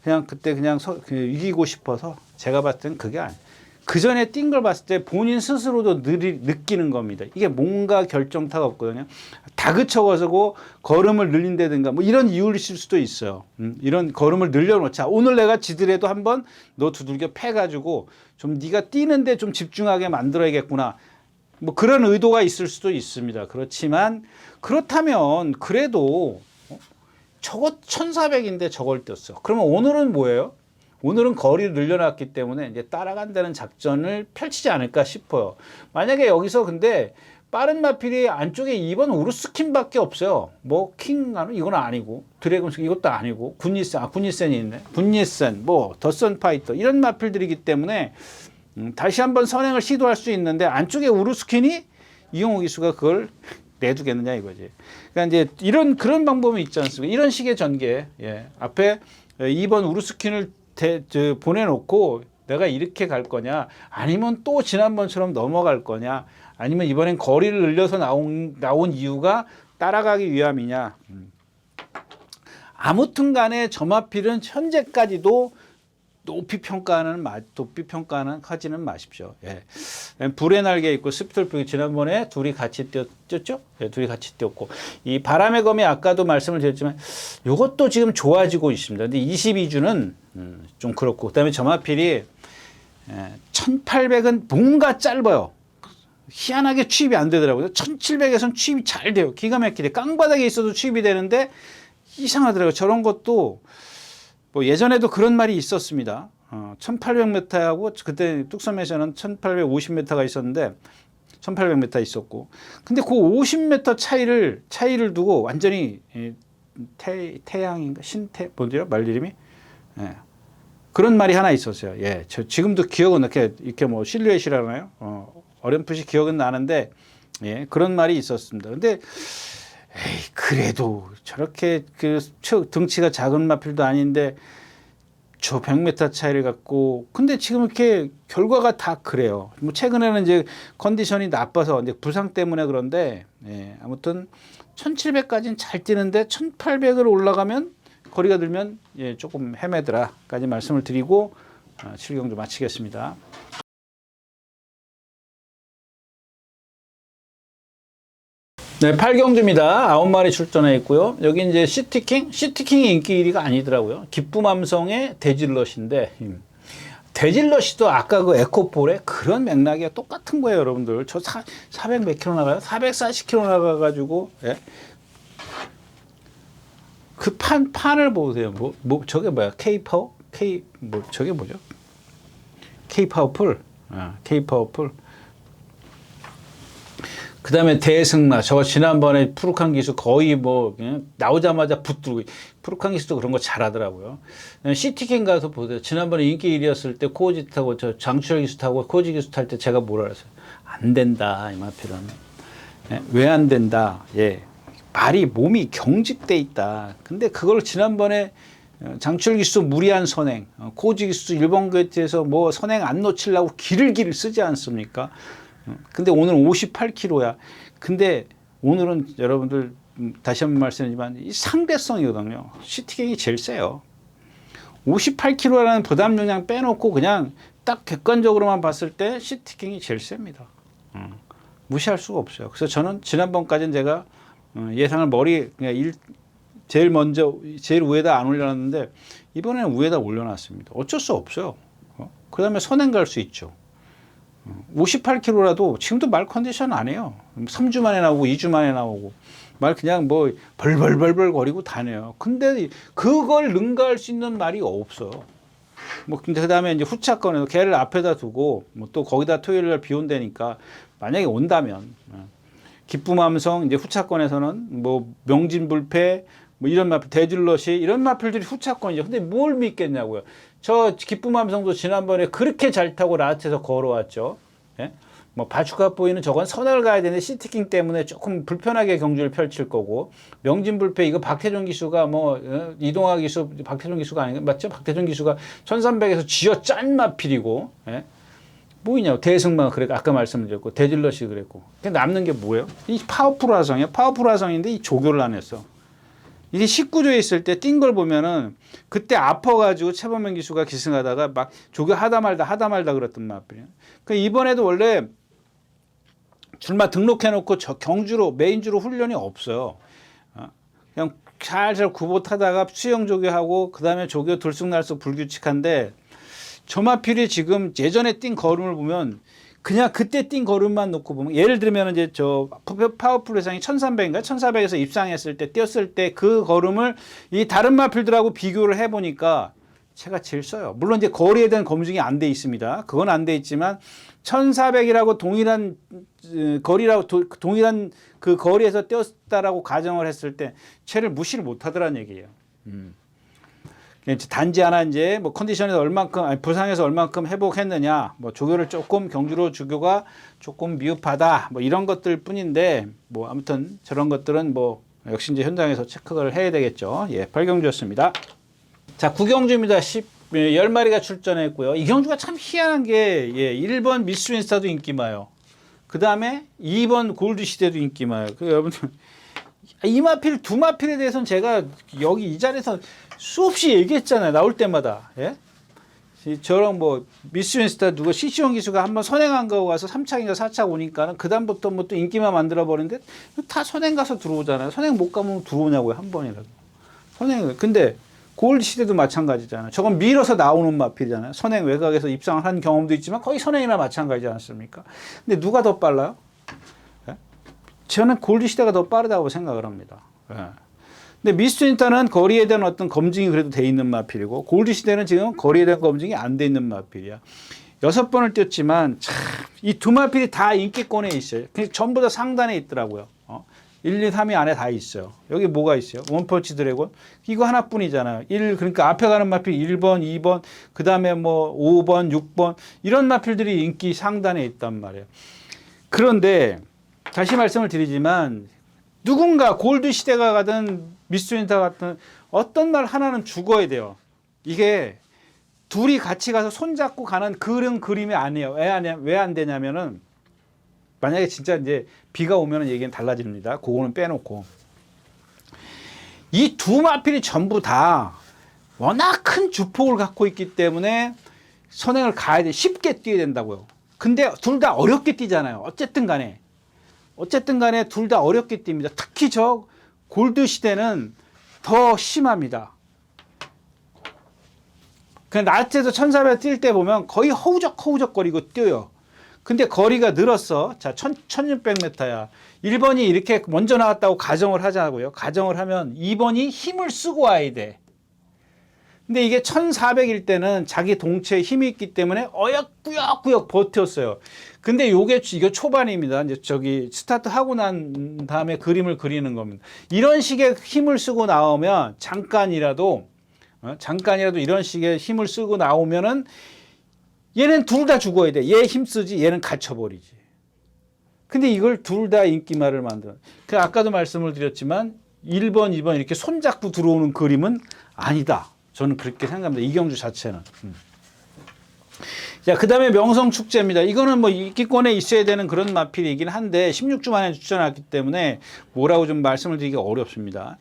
그냥 그때 그냥 이기고 싶어서 제가 봤을 땐 그게 아니에요. 그 전에 뛴 걸 봤을 때 본인 스스로도 느끼는 겁니다. 이게 뭔가 결정타가 없거든요. 다그쳐가지고 걸음을 늘린다든가 이런 이유를 쓸 수도 있어요. 이런 걸음을 늘려놓자. 오늘 내가 지더라도 한번 너 두들겨 패가지고 좀 네가 뛰는데 좀 집중하게 만들어야겠구나. 그런 의도가 있을 수도 있습니다. 그렇지만 그렇다면 그래도 저거 1400인데 저걸 떴어. 그러면 오늘은 뭐예요? 오늘은 거리를 늘려놨기 때문에 이제 따라간다는 작전을 펼치지 않을까 싶어요. 만약에 여기서 근데 빠른 마필이 안쪽에 2번 우르스킨밖에 없어요. 킹하는 이건 아니고 드래곤스 이것도 아니고 군니센이 있네. 군니센 더선 파이터 이런 마필들이기 때문에 다시 한번 선행을 시도할 수 있는데 안쪽에 우르스킨이 이용호 기수가 그걸 내두겠느냐 이거지. 그러니까 이제 그런 방법이 있지 않습니까? 이런 식의 전개. 예. 앞에 2번 우르스킨을 보내놓고 내가 이렇게 갈 거냐 아니면 또 지난번처럼 넘어갈 거냐 아니면 이번엔 거리를 늘려서 나온 이유가 따라가기 위함이냐. 아무튼 간에 저마필은 현재까지도 높이 평가는 하지는 마십시오. 예. 불의 날개 있고 스피틀프 지난번에 둘이 같이 뛰었죠? 예, 둘이 같이 뛰었고 이 바람의 검이 아까도 말씀을 드렸지만 이것도 지금 좋아지고 있습니다. 근데 22주는 좀 그렇고 그다음에 저마필이 1800은 뭔가 짧아요. 희한하게 취입이 안 되더라고요. 1700에서는 취입이 잘 돼요. 기가 막히게 깡바닥에 있어도 취입이 되는데 이상하더라고요. 저런 것도 예전에도 그런 말이 있었습니다. 1800m하고 그때 뚝섬에서는 1850m가 있었는데 1800m 있었고 근데 그 50m 차이를 두고 완전히 태양인가 뭐죠 말 이름이 그런 말이 하나 있었어요. 예, 저 지금도 기억은 이렇게 실루엣이라나요? 어렴풋이 기억은 나는데 예, 그런 말이 있었습니다. 근데 에이, 그래도 저렇게 그 등치가 작은 마필도 아닌데 저 100m 차이를 갖고 근데 지금 이렇게 결과가 다 그래요. 뭐 최근에는 이제 컨디션이 나빠서 이제 부상 때문에 그런데 예, 아무튼 1700까지는 잘 뛰는데 1800을 올라가면 거리가 들면 예, 조금 헤매더라까지 말씀을 드리고 7경주 마치겠습니다. 네, 8경주입니다. 9마리 출전해 있고요. 여기 이제 시티킹이 인기 1위가 아니더라고요. 기쁨함성의 데질럿인데, 데질럿이도 아까 그 에코폴의 그런 맥락이 똑같은 거예요, 여러분들. 저 400 몇 킬로 나가요? 440킬로 나가가지고, 예? 그 판을 보세요. 저게 뭐야? K-파워? 저게 뭐죠? K-파워풀. K-파워풀. 그 다음에 대승마. 저 지난번에 푸르칸 기수 거의 뭐, 그냥 나오자마자 붙들고, 푸르칸 기수도 그런 거 잘하더라고요. 시티킹 가서 보세요. 지난번에 인기 1위였을 때 코지 타고, 저 장추열 기수 타고 코지 기수 탈 때 제가 뭐라 그랬어요? 안 된다, 이 마필은. 예, 왜 안 된다? 예. 몸이 경직돼 있다. 근데 그걸 지난번에 장추열 기수 무리한 선행, 코지 기수 일본 게이트에서 뭐 선행 안 놓치려고 길을 쓰지 않습니까? 근데 오늘 58kg야. 근데 오늘은 여러분들 다시 한번 말씀드리지만 이 상대성이거든요. 시티갱이 제일 세요. 58kg라는 부담 용량 빼놓고 그냥 딱 객관적으로만 봤을 때 시티갱이 제일 셉니다. 무시할 수가 없어요. 그래서 저는 지난번까지는 제가 예상을 제일 위에다 안 올려놨는데 이번에는 위에다 올려놨습니다. 어쩔 수 없어요. 그 다음에 선행 갈 수 있죠. 58kg라도 지금도 말 컨디션 안 해요. 3주 만에 나오고 2주 만에 나오고 말 그냥 뭐 벌벌벌벌 거리고 다녀요. 근데 그걸 능가할 수 있는 말이 없어요. 뭐 근데 그다음에 이제 후차권에서 걔를 앞에다 두고 뭐 또 거기다 토요일 날 비 온다니까 만약에 온다면 기쁨함성 이제 후차권에서는 뭐 명진불패 뭐 이런 마필 데질럿이 이런 마필들이 후차권이죠. 근데 뭘 믿겠냐고요. 저 기쁨함성도 지난번에 그렇게 잘 타고 라트에서 걸어왔죠. 예? 뭐 바추카 보이는 저건 선을 가야 되는데 시티킹 때문에 조금 불편하게 경주를 펼칠 거고 명진불패 이거 박태종 기수가 뭐 이동하 기수 박태종 기수가 아닌가 맞죠? 박태종 기수가 1300에서 쥐어 짠 마필이고 예? 뭐이냐고 대승만 그래 아까 말씀드렸고 데질럿이 그랬고 남는 게 뭐예요? 이 파워풀 화성이야. 파워풀 화성인데 이 조교를 안 했어. 이게 19조에 있을 때 뛴 걸 보면은 그때 아파가지고 최범현 기수가 기승하다가 막 조교 하다 말다 그랬던 마필이에요. 그 이번에도 원래 줄마 등록해놓고 저 경주로 메인주로 훈련이 없어요. 그냥 살살 구보 타다가 수영 조교하고 그 다음에 조교 들쑥날쑥 불규칙한데 저 마필이 지금 예전에 뛴 걸음을 보면 그냥 그때 뛴 걸음만 놓고 보면 예를 들면 이제 저 파워풀 회상이 1300인가 1400에서 입상했을 때 뛰었을 때 그 걸음을 이 다른 마필들하고 비교를 해보니까 제가 제일 써요. 물론 이제 거리에 대한 검증이 안 돼 있습니다. 그건 안 돼 있지만 1400이라고 동일한 거리라고 동일한 그 거리에서 뛰었다라고 가정을 했을 때 쟤를 무시를 못 하더란 얘기예요. 단지 하나 이제 뭐 컨디션에서 얼만큼 아니 부상에서 얼만큼 회복했느냐 뭐 조교를 조금 경주로 조교가 조금 미흡하다 뭐 이런 것들 뿐인데 뭐 아무튼 저런 것들은 뭐 역시 이제 현장에서 체크를 해야 되겠죠. 예, 8경주였습니다. 자, 9경주입니다. 10마리가 출전했고요. 이 경주가 참 희한한 게 예, 1번 미스 윈스타도 인기 많아요. 그 다음에 2번 골드 시대도 인기 많아요. 그 여러분들 이 마필 두 마필에 대해서는 제가 여기 이 자리에서 수없이 얘기했잖아요. 나올 때마다. 예? 저랑 뭐 미스 윈스타 누가 시시원 기수가 한번 선행한 거 가서 3차인가 4차 오니까는 그다음부터 뭐 또 인기만 만들어 버리는데 다 선행 가서 들어오잖아요. 선행 못 가면 들어오냐고요. 한 번이라도. 선행 근데 골드 시대도 마찬가지잖아요. 저건 밀어서 나오는 마필이잖아요. 선행 외곽에서 입상을 한 경험도 있지만 거의 선행이나 마찬가지지 않습니까? 근데 누가 더 빨라요? 예? 저는 골드 시대가 더 빠르다고 생각을 합니다. 예. 근데 미스 윈스타는 거리에 대한 어떤 검증이 그래도 돼 있는 마필이고 골드 시대는 지금 거리에 대한 검증이 안 돼 있는 마필이야. 6번을 뛰었지만 참 이 두 마필이 다 인기권에 있어요. 전부 다 상단에 있더라고요. 1, 2, 3위 안에 다 있어요. 여기 뭐가 있어요? 원펀치 드래곤 이거 하나뿐이잖아요. 그러니까 앞에 가는 마필 1번, 2번, 그 다음에 뭐 5번, 6번 이런 마필들이 인기 상단에 있단 말이에요. 그런데 다시 말씀을 드리지만 누군가 골드 시대가 가든 미스윈터 같은 어떤 날 하나는 죽어야 돼요. 이게 둘이 같이 가서 손잡고 가는 그런 그림이 아니에요. 왜 안 되냐면은 만약에 진짜 이제 비가 오면은 얘기는 달라집니다. 그거는 빼놓고 이 두 마필이 전부 다 워낙 큰 주폭을 갖고 있기 때문에 선행을 가야 돼. 쉽게 뛰어야 된다고요. 근데 둘 다 어렵게 뛰잖아요. 어쨌든 간에 둘 다 어렵게 뜁니다. 특히 저 골드 시대는 더 심합니다. 그냥 낮에도 1400 뛸 때 보면 거의 허우적거리고 뛰어요. 근데 거리가 늘었어. 자, 1600m야. 1번이 이렇게 먼저 나왔다고 가정을 하자고요. 가정을 하면 2번이 힘을 쓰고 와야 돼. 근데 이게 1400일 때는 자기 동체에 힘이 있기 때문에 어역구역구역 버텼어요. 근데 이거 초반입니다. 이제 저기 스타트 하고 난 다음에 그림을 그리는 겁니다. 이런 식의 힘을 쓰고 나오면 잠깐이라도 이런 식의 힘을 쓰고 나오면은 얘는 둘 다 죽어야 돼. 얘 힘 쓰지, 얘는 갇혀버리지. 근데 이걸 둘 다 인기말을 만들어. 그 아까도 말씀을 드렸지만 1번, 2번 이렇게 손잡고 들어오는 그림은 아니다. 저는 그렇게 생각합니다. 이경주 자체는. 자, 그 다음에 명성축제입니다. 이거는 뭐 인기권에 있어야 되는 그런 마필이긴 한데 16주 만에 추천했기 때문에 뭐라고 좀 말씀을 드리기가 어렵습니다.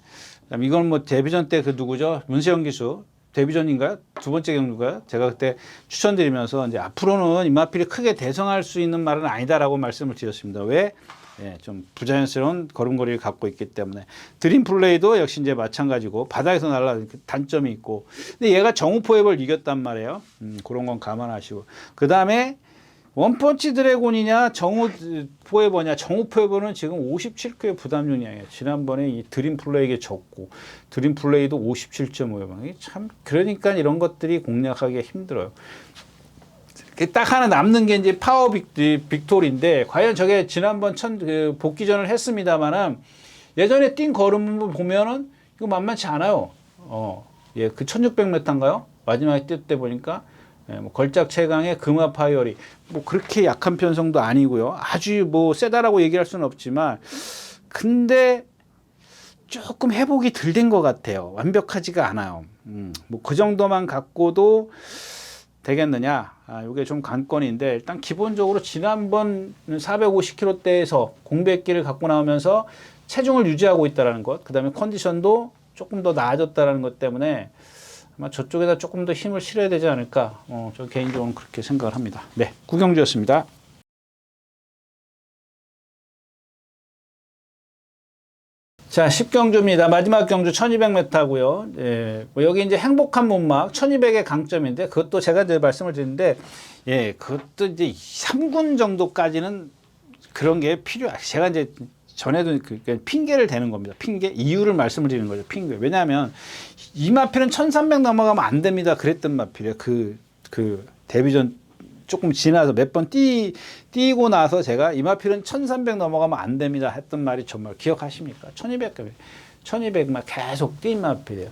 이건 뭐 데뷔전 때 그 누구죠? 문세영 기수. 데뷔전인가요? 두 번째 경주가요? 제가 그때 추천드리면서 이제 앞으로는 임마필이 크게 대성할 수 있는 말은 아니다라고 말씀을 드렸습니다. 왜? 예, 좀 부자연스러운 걸음걸이를 갖고 있기 때문에. 드림 플레이도 역시 이제 마찬가지고 바닥에서 날아가는 단점이 있고. 근데 얘가 정우 포획을 이겼단 말이에요. 그런 건 감안하시고. 그 다음에 원펀치 드래곤이냐 정우 포에버냐. 정우 포에버는 지금 57kg 부담용량이에요. 지난번에 이 드림 플레이에게 졌고 드림 플레이도 57.5요. 참 그러니까 이런 것들이 공략하기가 힘들어요. 딱 하나 남는 게 이제 파워 빅토리인데 과연 저게 지난번 복귀전을 했습니다만은 예전에 뛴 걸음을 보면은 이거 만만치 않아요. 예, 그 1600m인가요? 마지막에 뛸 때 보니까 예, 뭐 걸작 최강의 금화 파이어리 뭐 그렇게 약한 편성도 아니고요. 아주 뭐 세다라고 얘기할 수는 없지만 근데 조금 회복이 덜 된 것 같아요. 완벽하지가 않아요. 뭐 그 정도만 갖고도 되겠느냐? 이게 좀 관건인데 일단 기본적으로 지난번 450kg대에서 공백기를 갖고 나오면서 체중을 유지하고 있다는 것, 그 다음에 컨디션도 조금 더 나아졌다는 것 때문에 아마 저쪽에다 조금 더 힘을 실어야 되지 않을까. 저 개인적으로는 그렇게 생각을 합니다. 네, 구경주였습니다. 자, 10경주입니다. 마지막 경주 1200m고요. 예, 뭐 여기 이제 행복한 문막 1200의 강점인데 그것도 제가 이제 말씀을 드리는데 예, 그것도 이제 3군 정도까지는 그런 게 필요해요. 제가 이제 전에도 핑계를 대는 겁니다. 이유를 말씀을 드리는 거죠. 핑계. 왜냐하면 이 마필은 1300 넘어가면 안 됩니다. 그랬던 마필이에요. 그 데뷔전 조금 지나서 몇 번 뛰고 나서 제가 이 마필은 1300 넘어가면 안 됩니다. 했던 말이 정말 기억하십니까? 1200 막 계속 뛴 마필이에요.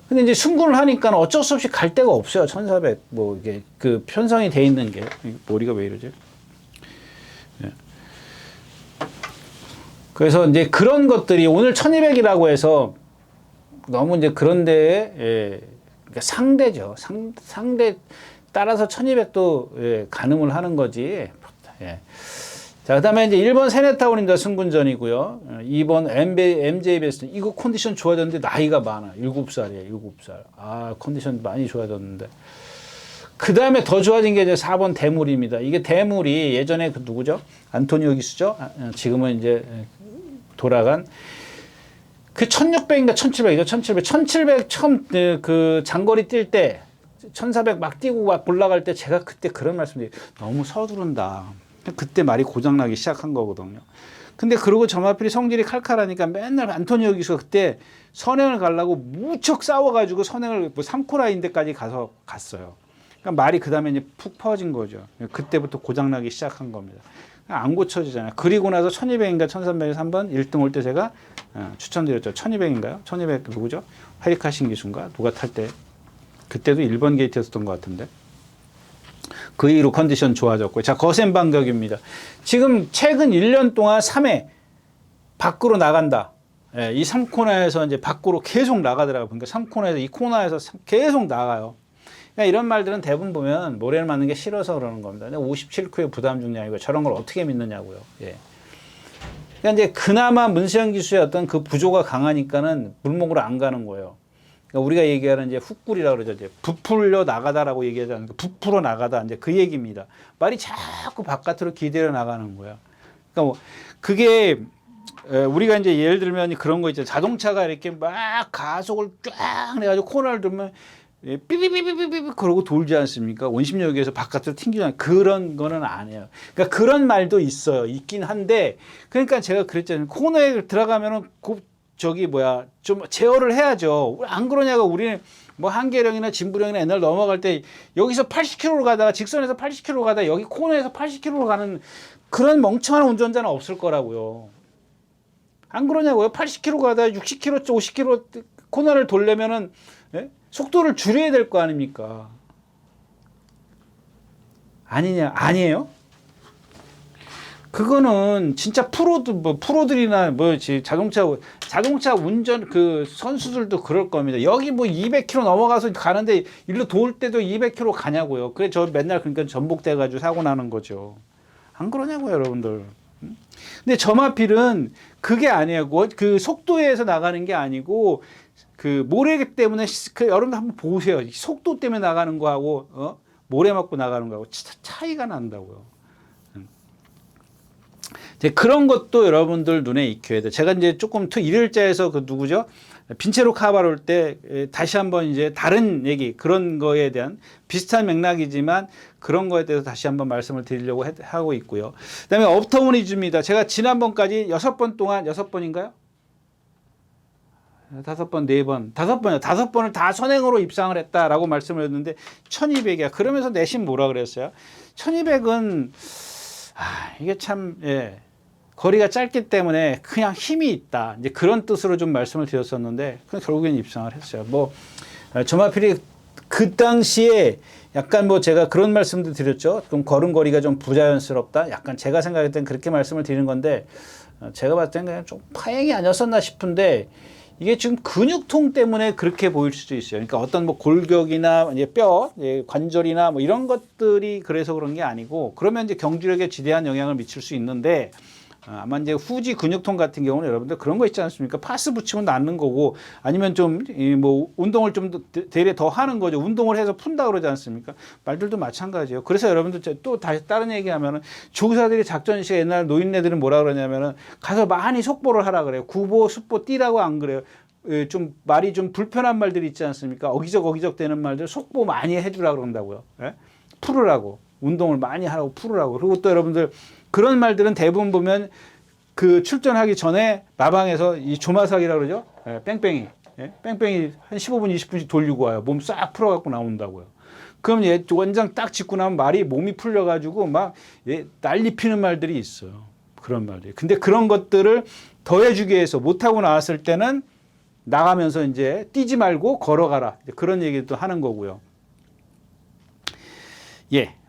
근데 이제 승군을 하니까 어쩔 수 없이 갈 데가 없어요. 1400 뭐 이게 그 편성이 돼 있는 게 머리가 왜 이러지? 예. 그래서 이제 그런 것들이 오늘 1200이라고 해서 너무 이제 그런 데에 예, 그러니까 상대죠. 상대 따라서 1200도 예, 가늠을 하는 거지. 예. 자, 그 다음에 이제 1번 세네타운입니다. 승분전이고요. 2번 MJ 베스트. 이거 컨디션 좋아졌는데 나이가 많아. 7살이에요. 7살. 아, 컨디션 많이 좋아졌는데. 그 다음에 더 좋아진 게 이제 4번 대물입니다. 이게 대물이 예전에 그 누구죠? 안토니오 기수죠? 지금은 이제 돌아간 그 1600인가 1700이죠. 1700 처음 그 장거리 뛸 때 1400 막 뛰고 막 올라갈 때 제가 그때 그런 말씀드려요. 너무 서두른다. 그때 말이 고장나기 시작한 거거든요. 근데 그러고 저마필이 성질이 칼칼하니까 맨날 안토니오 기수가 그때 선행을 가려고 무척 싸워가지고 선행을 뭐 3코라인 데까지 갔어요. 그러니까 말이 그 다음에 이제 푹 퍼진 거죠. 그때부터 고장나기 시작한 겁니다. 안 고쳐지잖아요. 그리고 나서 1200인가 1300에서 한번 1등 올 때 제가 추천드렸죠. 1200인가요? 1200 누구죠? 헤리카 신기수인가? 누가 탈 때? 그때도 1번 게이트였던 것 같은데. 그 이후로 컨디션 좋아졌고. 자, 거센 반격입니다. 지금 최근 1년 동안 3회 밖으로 나간다. 예, 이 3코너에서 이제 밖으로 계속 나가더라고요. 그러니까 3코너에서 이 코너에서 계속 나가요. 그러니까 이런 말들은 대부분 보면 모래를 맞는 게 싫어서 그러는 겁니다. 57kg의 부담 중량이고 저런 걸 어떻게 믿느냐고요. 예. 그러니까 이제 그나마 문세영 기수의 어떤 그 부조가 강하니까는 물목으로 안 가는 거예요. 그러니까 우리가 얘기하는 이제 훅굴이라고 그러죠. 이제 부풀려 나가다라고 얘기하지 않는 부풀어 나가다 이제 그 얘기입니다. 말이 자꾸 바깥으로 기대려 나가는 거야. 그러니까 뭐 그게 우리가 이제 예를 들면 그런 거 있죠. 자동차가 이렇게 막 가속을 쫙 내가지고 코너를 들면 삐삐삐삐삐삐 그러고 돌지 않습니까? 원심력에서 바깥으로 튕기잖아요. 그런 거는 안 해요. 그러니까 그런 말도 있어요. 있긴 한데 그러니까 제가 그랬잖아요. 코너에 들어가면은 좀 제어를 해야죠. 안 그러냐고. 우리는 뭐 한계령이나 진부령이나 옛날 넘어갈 때 여기서 80km로 가다가 직선에서 80km로 가다가 여기 코너에서 80km로 가는 그런 멍청한 운전자는 없을 거라고요. 안 그러냐고요. 80km 가다가 60km, 50km 코너를 돌려면은 예? 속도를 줄여야 될 거 아닙니까? 아니에요? 그거는 진짜 프로들이나 자동차 운전 그 선수들도 그럴 겁니다. 여기 뭐 200km 넘어가서 가는데 일로 도울 때도 200km 가냐고요. 그래 저 맨날 그러니까 전복돼 가지고 사고 나는 거죠. 안 그러냐고요, 여러분들. 근데 점화필은 그게 아니에요. 그 속도에서 나가는 게 아니고 그 모래 때문에 여러분들 한번 보세요. 속도 때문에 나가는 거하고 모래 맞고 나가는 거하고 차이가 난다고요. 그런 것도 여러분들 눈에 익혀야 돼. 제가 이제 조금 일일자에서 그 누구죠? 빈체로 카바롤 때 다시 한번 이제 다른 얘기 그런 거에 대한 비슷한 맥락이지만 그런 거에 대해서 다시 한번 말씀을 드리려고 하고 있고요. 그다음에 업터무니즈입니다. 제가 지난번까지 6번 동안 6번인가요? 5번, 4번, 5번이요. 5번을 다 선행으로 입상을 했다라고 말씀을 했는데 1200이야. 그러면서 내심 뭐라 그랬어요? 1200은 이게 참 거리가 짧기 때문에 그냥 힘이 있다. 이제 그런 뜻으로 좀 말씀을 드렸었는데 결국엔 입상을 했어요. 뭐 점화필이 그 당시에 약간 뭐 제가 그런 말씀도 드렸죠. 좀 걸음걸이가 좀 부자연스럽다. 약간 제가 생각할 땐 그렇게 말씀을 드리는 건데 제가 봤을 땐 그냥 좀 파행이 아니었었나 싶은데 이게 지금 근육통 때문에 그렇게 보일 수도 있어요. 그러니까 어떤 뭐 골격이나 이제 뼈, 관절이나 뭐 이런 것들이 그래서 그런 게 아니고 그러면 이제 경주력에 지대한 영향을 미칠 수 있는데 아마 이제 후지 근육통 같은 경우는 여러분들 그런 거 있지 않습니까? 파스 붙이면 낫는 거고 아니면 좀 뭐 운동을 좀 대래 더 하는 거죠. 운동을 해서 푼다 그러지 않습니까? 말들도 마찬가지예요. 그래서 여러분들 또 다시 다른 얘기하면은 조사들이 작전 시에 옛날 노인네들은 뭐라 그러냐면은 가서 많이 속보를 하라 그래요. 구보, 숫보 뛰라고 안 그래요. 좀 말이 좀 불편한 말들이 있지 않습니까? 어기적 되는 말들 속보 많이 해주라 그런다고요. 예? 풀으라고 운동을 많이 하라고 풀으라고. 그리고 또 여러분들 그런 말들은 대부분 보면 그 출전하기 전에 마방에서 이 조마삭이라고 그러죠. 뺑뺑이. 뺑뺑이 한 15분, 20분씩 돌리고 와요. 몸 싹 풀어갖고 나온다고요. 그럼 원장 딱 짚고 나면 말이 몸이 풀려가지고 막 난리 피는 말들이 있어요. 그런 말들이. 근데 그런 것들을 더해주기 위해서 못하고 나왔을 때는 나가면서 이제 뛰지 말고 걸어가라. 그런 얘기도 하는 거고요.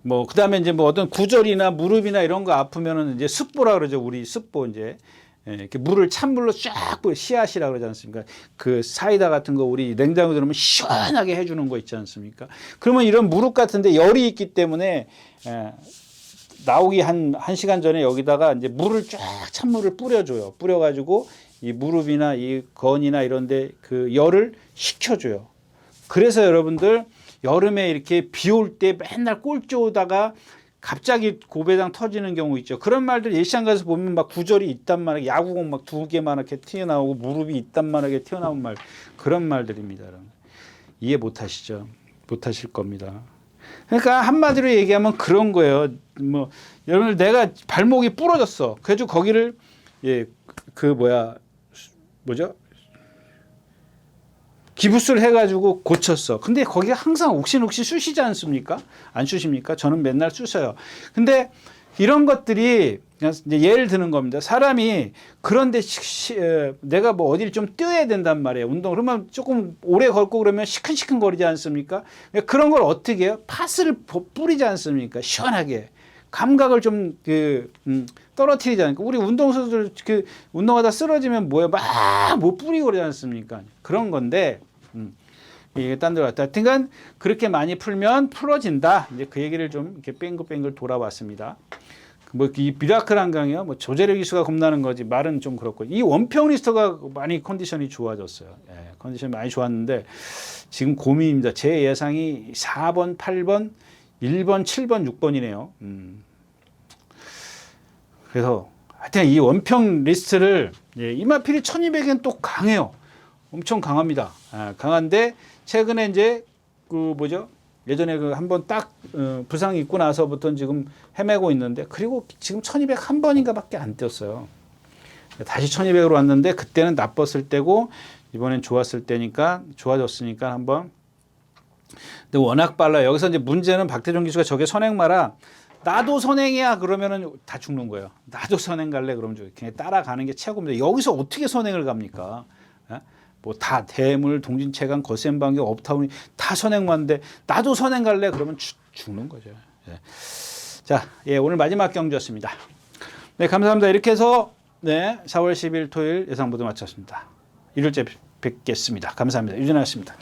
뭐 그다음에 이제 뭐 어떤 구절이나 무릎이나 이런 거 아프면은 이제 습보라 그러죠. 우리 습보 이제 이렇게 물을 찬물로 쫙 뿌려 씨앗이라 그러지 않습니까? 그 사이다 같은 거 우리 냉장고에 넣으면 시원하게 해주는 거 있지 않습니까? 그러면 이런 무릎 같은데 열이 있기 때문에 나오기 한 시간 전에 여기다가 이제 물을 쫙 찬물을 뿌려줘요. 뿌려가지고 이 무릎이나 이 건이나 이런데 그 열을 식혀줘요. 그래서 여러분들 여름에 이렇게 비 올 때 맨날 꼴찌 오다가 갑자기 고배당 터지는 경우 있죠. 그런 말들 예시장 가서 보면 막 구절이 있단말이야. 야구공 막 2개만하게 튀어나오고 무릎이 있단말하게 튀어나온 말 그런 말들입니다. 여러분. 이해 못하시죠? 못하실 겁니다. 그러니까 한마디로 얘기하면 그런 거예요. 뭐 여러분들 내가 발목이 부러졌어. 그래가지고 거기를 기부스를 해가지고 고쳤어. 근데 거기가 항상 옥신옥신 쑤시지 않습니까? 안 쑤십니까? 저는 맨날 쑤셔요. 근데 이런 것들이 그냥 이제 예를 드는 겁니다. 사람이 그런데 내가 뭐 어디를 좀 뛰어야 된단 말이에요. 운동 그러면 조금 오래 걷고 그러면 시큰시큰 거리지 않습니까? 그런 걸 어떻게 해요? 파스를 뿌리지 않습니까? 시원하게. 감각을 좀 떨어뜨리잖아요. 우리 운동선수들 운동하다 쓰러지면 뭐야 막 못 뿌리고 그러지 않습니까? 그런 건데 이게 딴 데로 갔다. 하여튼간 그렇게 많이 풀면 풀어진다. 이제 그 얘기를 좀 이렇게 뺑글뺑글 돌아봤습니다. 뭐 이 미라클 한강이요. 뭐 조제력 이수가 겁나는 거지 말은 좀 그렇고 이 원평 리스터가 많이 컨디션이 좋아졌어요. 예, 컨디션이 많이 좋았는데 지금 고민입니다. 제 예상이 4번, 8번, 1번, 7번, 6번이네요. 그래서 하여튼 이 원평 리스트를 이마필이 1200엔 또 강해요. 엄청 강합니다. 강한데 최근에 이제 그 뭐죠? 예전에 그 한번 딱 부상 입고 나서부터 지금 헤매고 있는데 그리고 지금 1200 한 번인가밖에 안 뛰었어요. 다시 1200으로 왔는데 그때는 나빴을 때고 이번엔 좋았을 때니까 좋아졌으니까 한번. 근데 워낙 빨라요. 여기서 이제 문제는 박태종 기수가 저게 선행마라 나도 선행이야 그러면은 다 죽는 거예요. 나도 선행 갈래 그러면 그냥 따라가는 게 최고입니다. 여기서 어떻게 선행을 갑니까? 뭐 다 대물, 동진체강, 거센방경, 업타운이 다 선행만인데 나도 선행 갈래 그러면 죽는 거죠. 예. 자, 오늘 마지막 경주였습니다. 네, 감사합니다. 이렇게 해서 4월 10일 토요일 예상 모두 마쳤습니다. 일요일째 뵙겠습니다. 감사합니다. 유진아였습니다.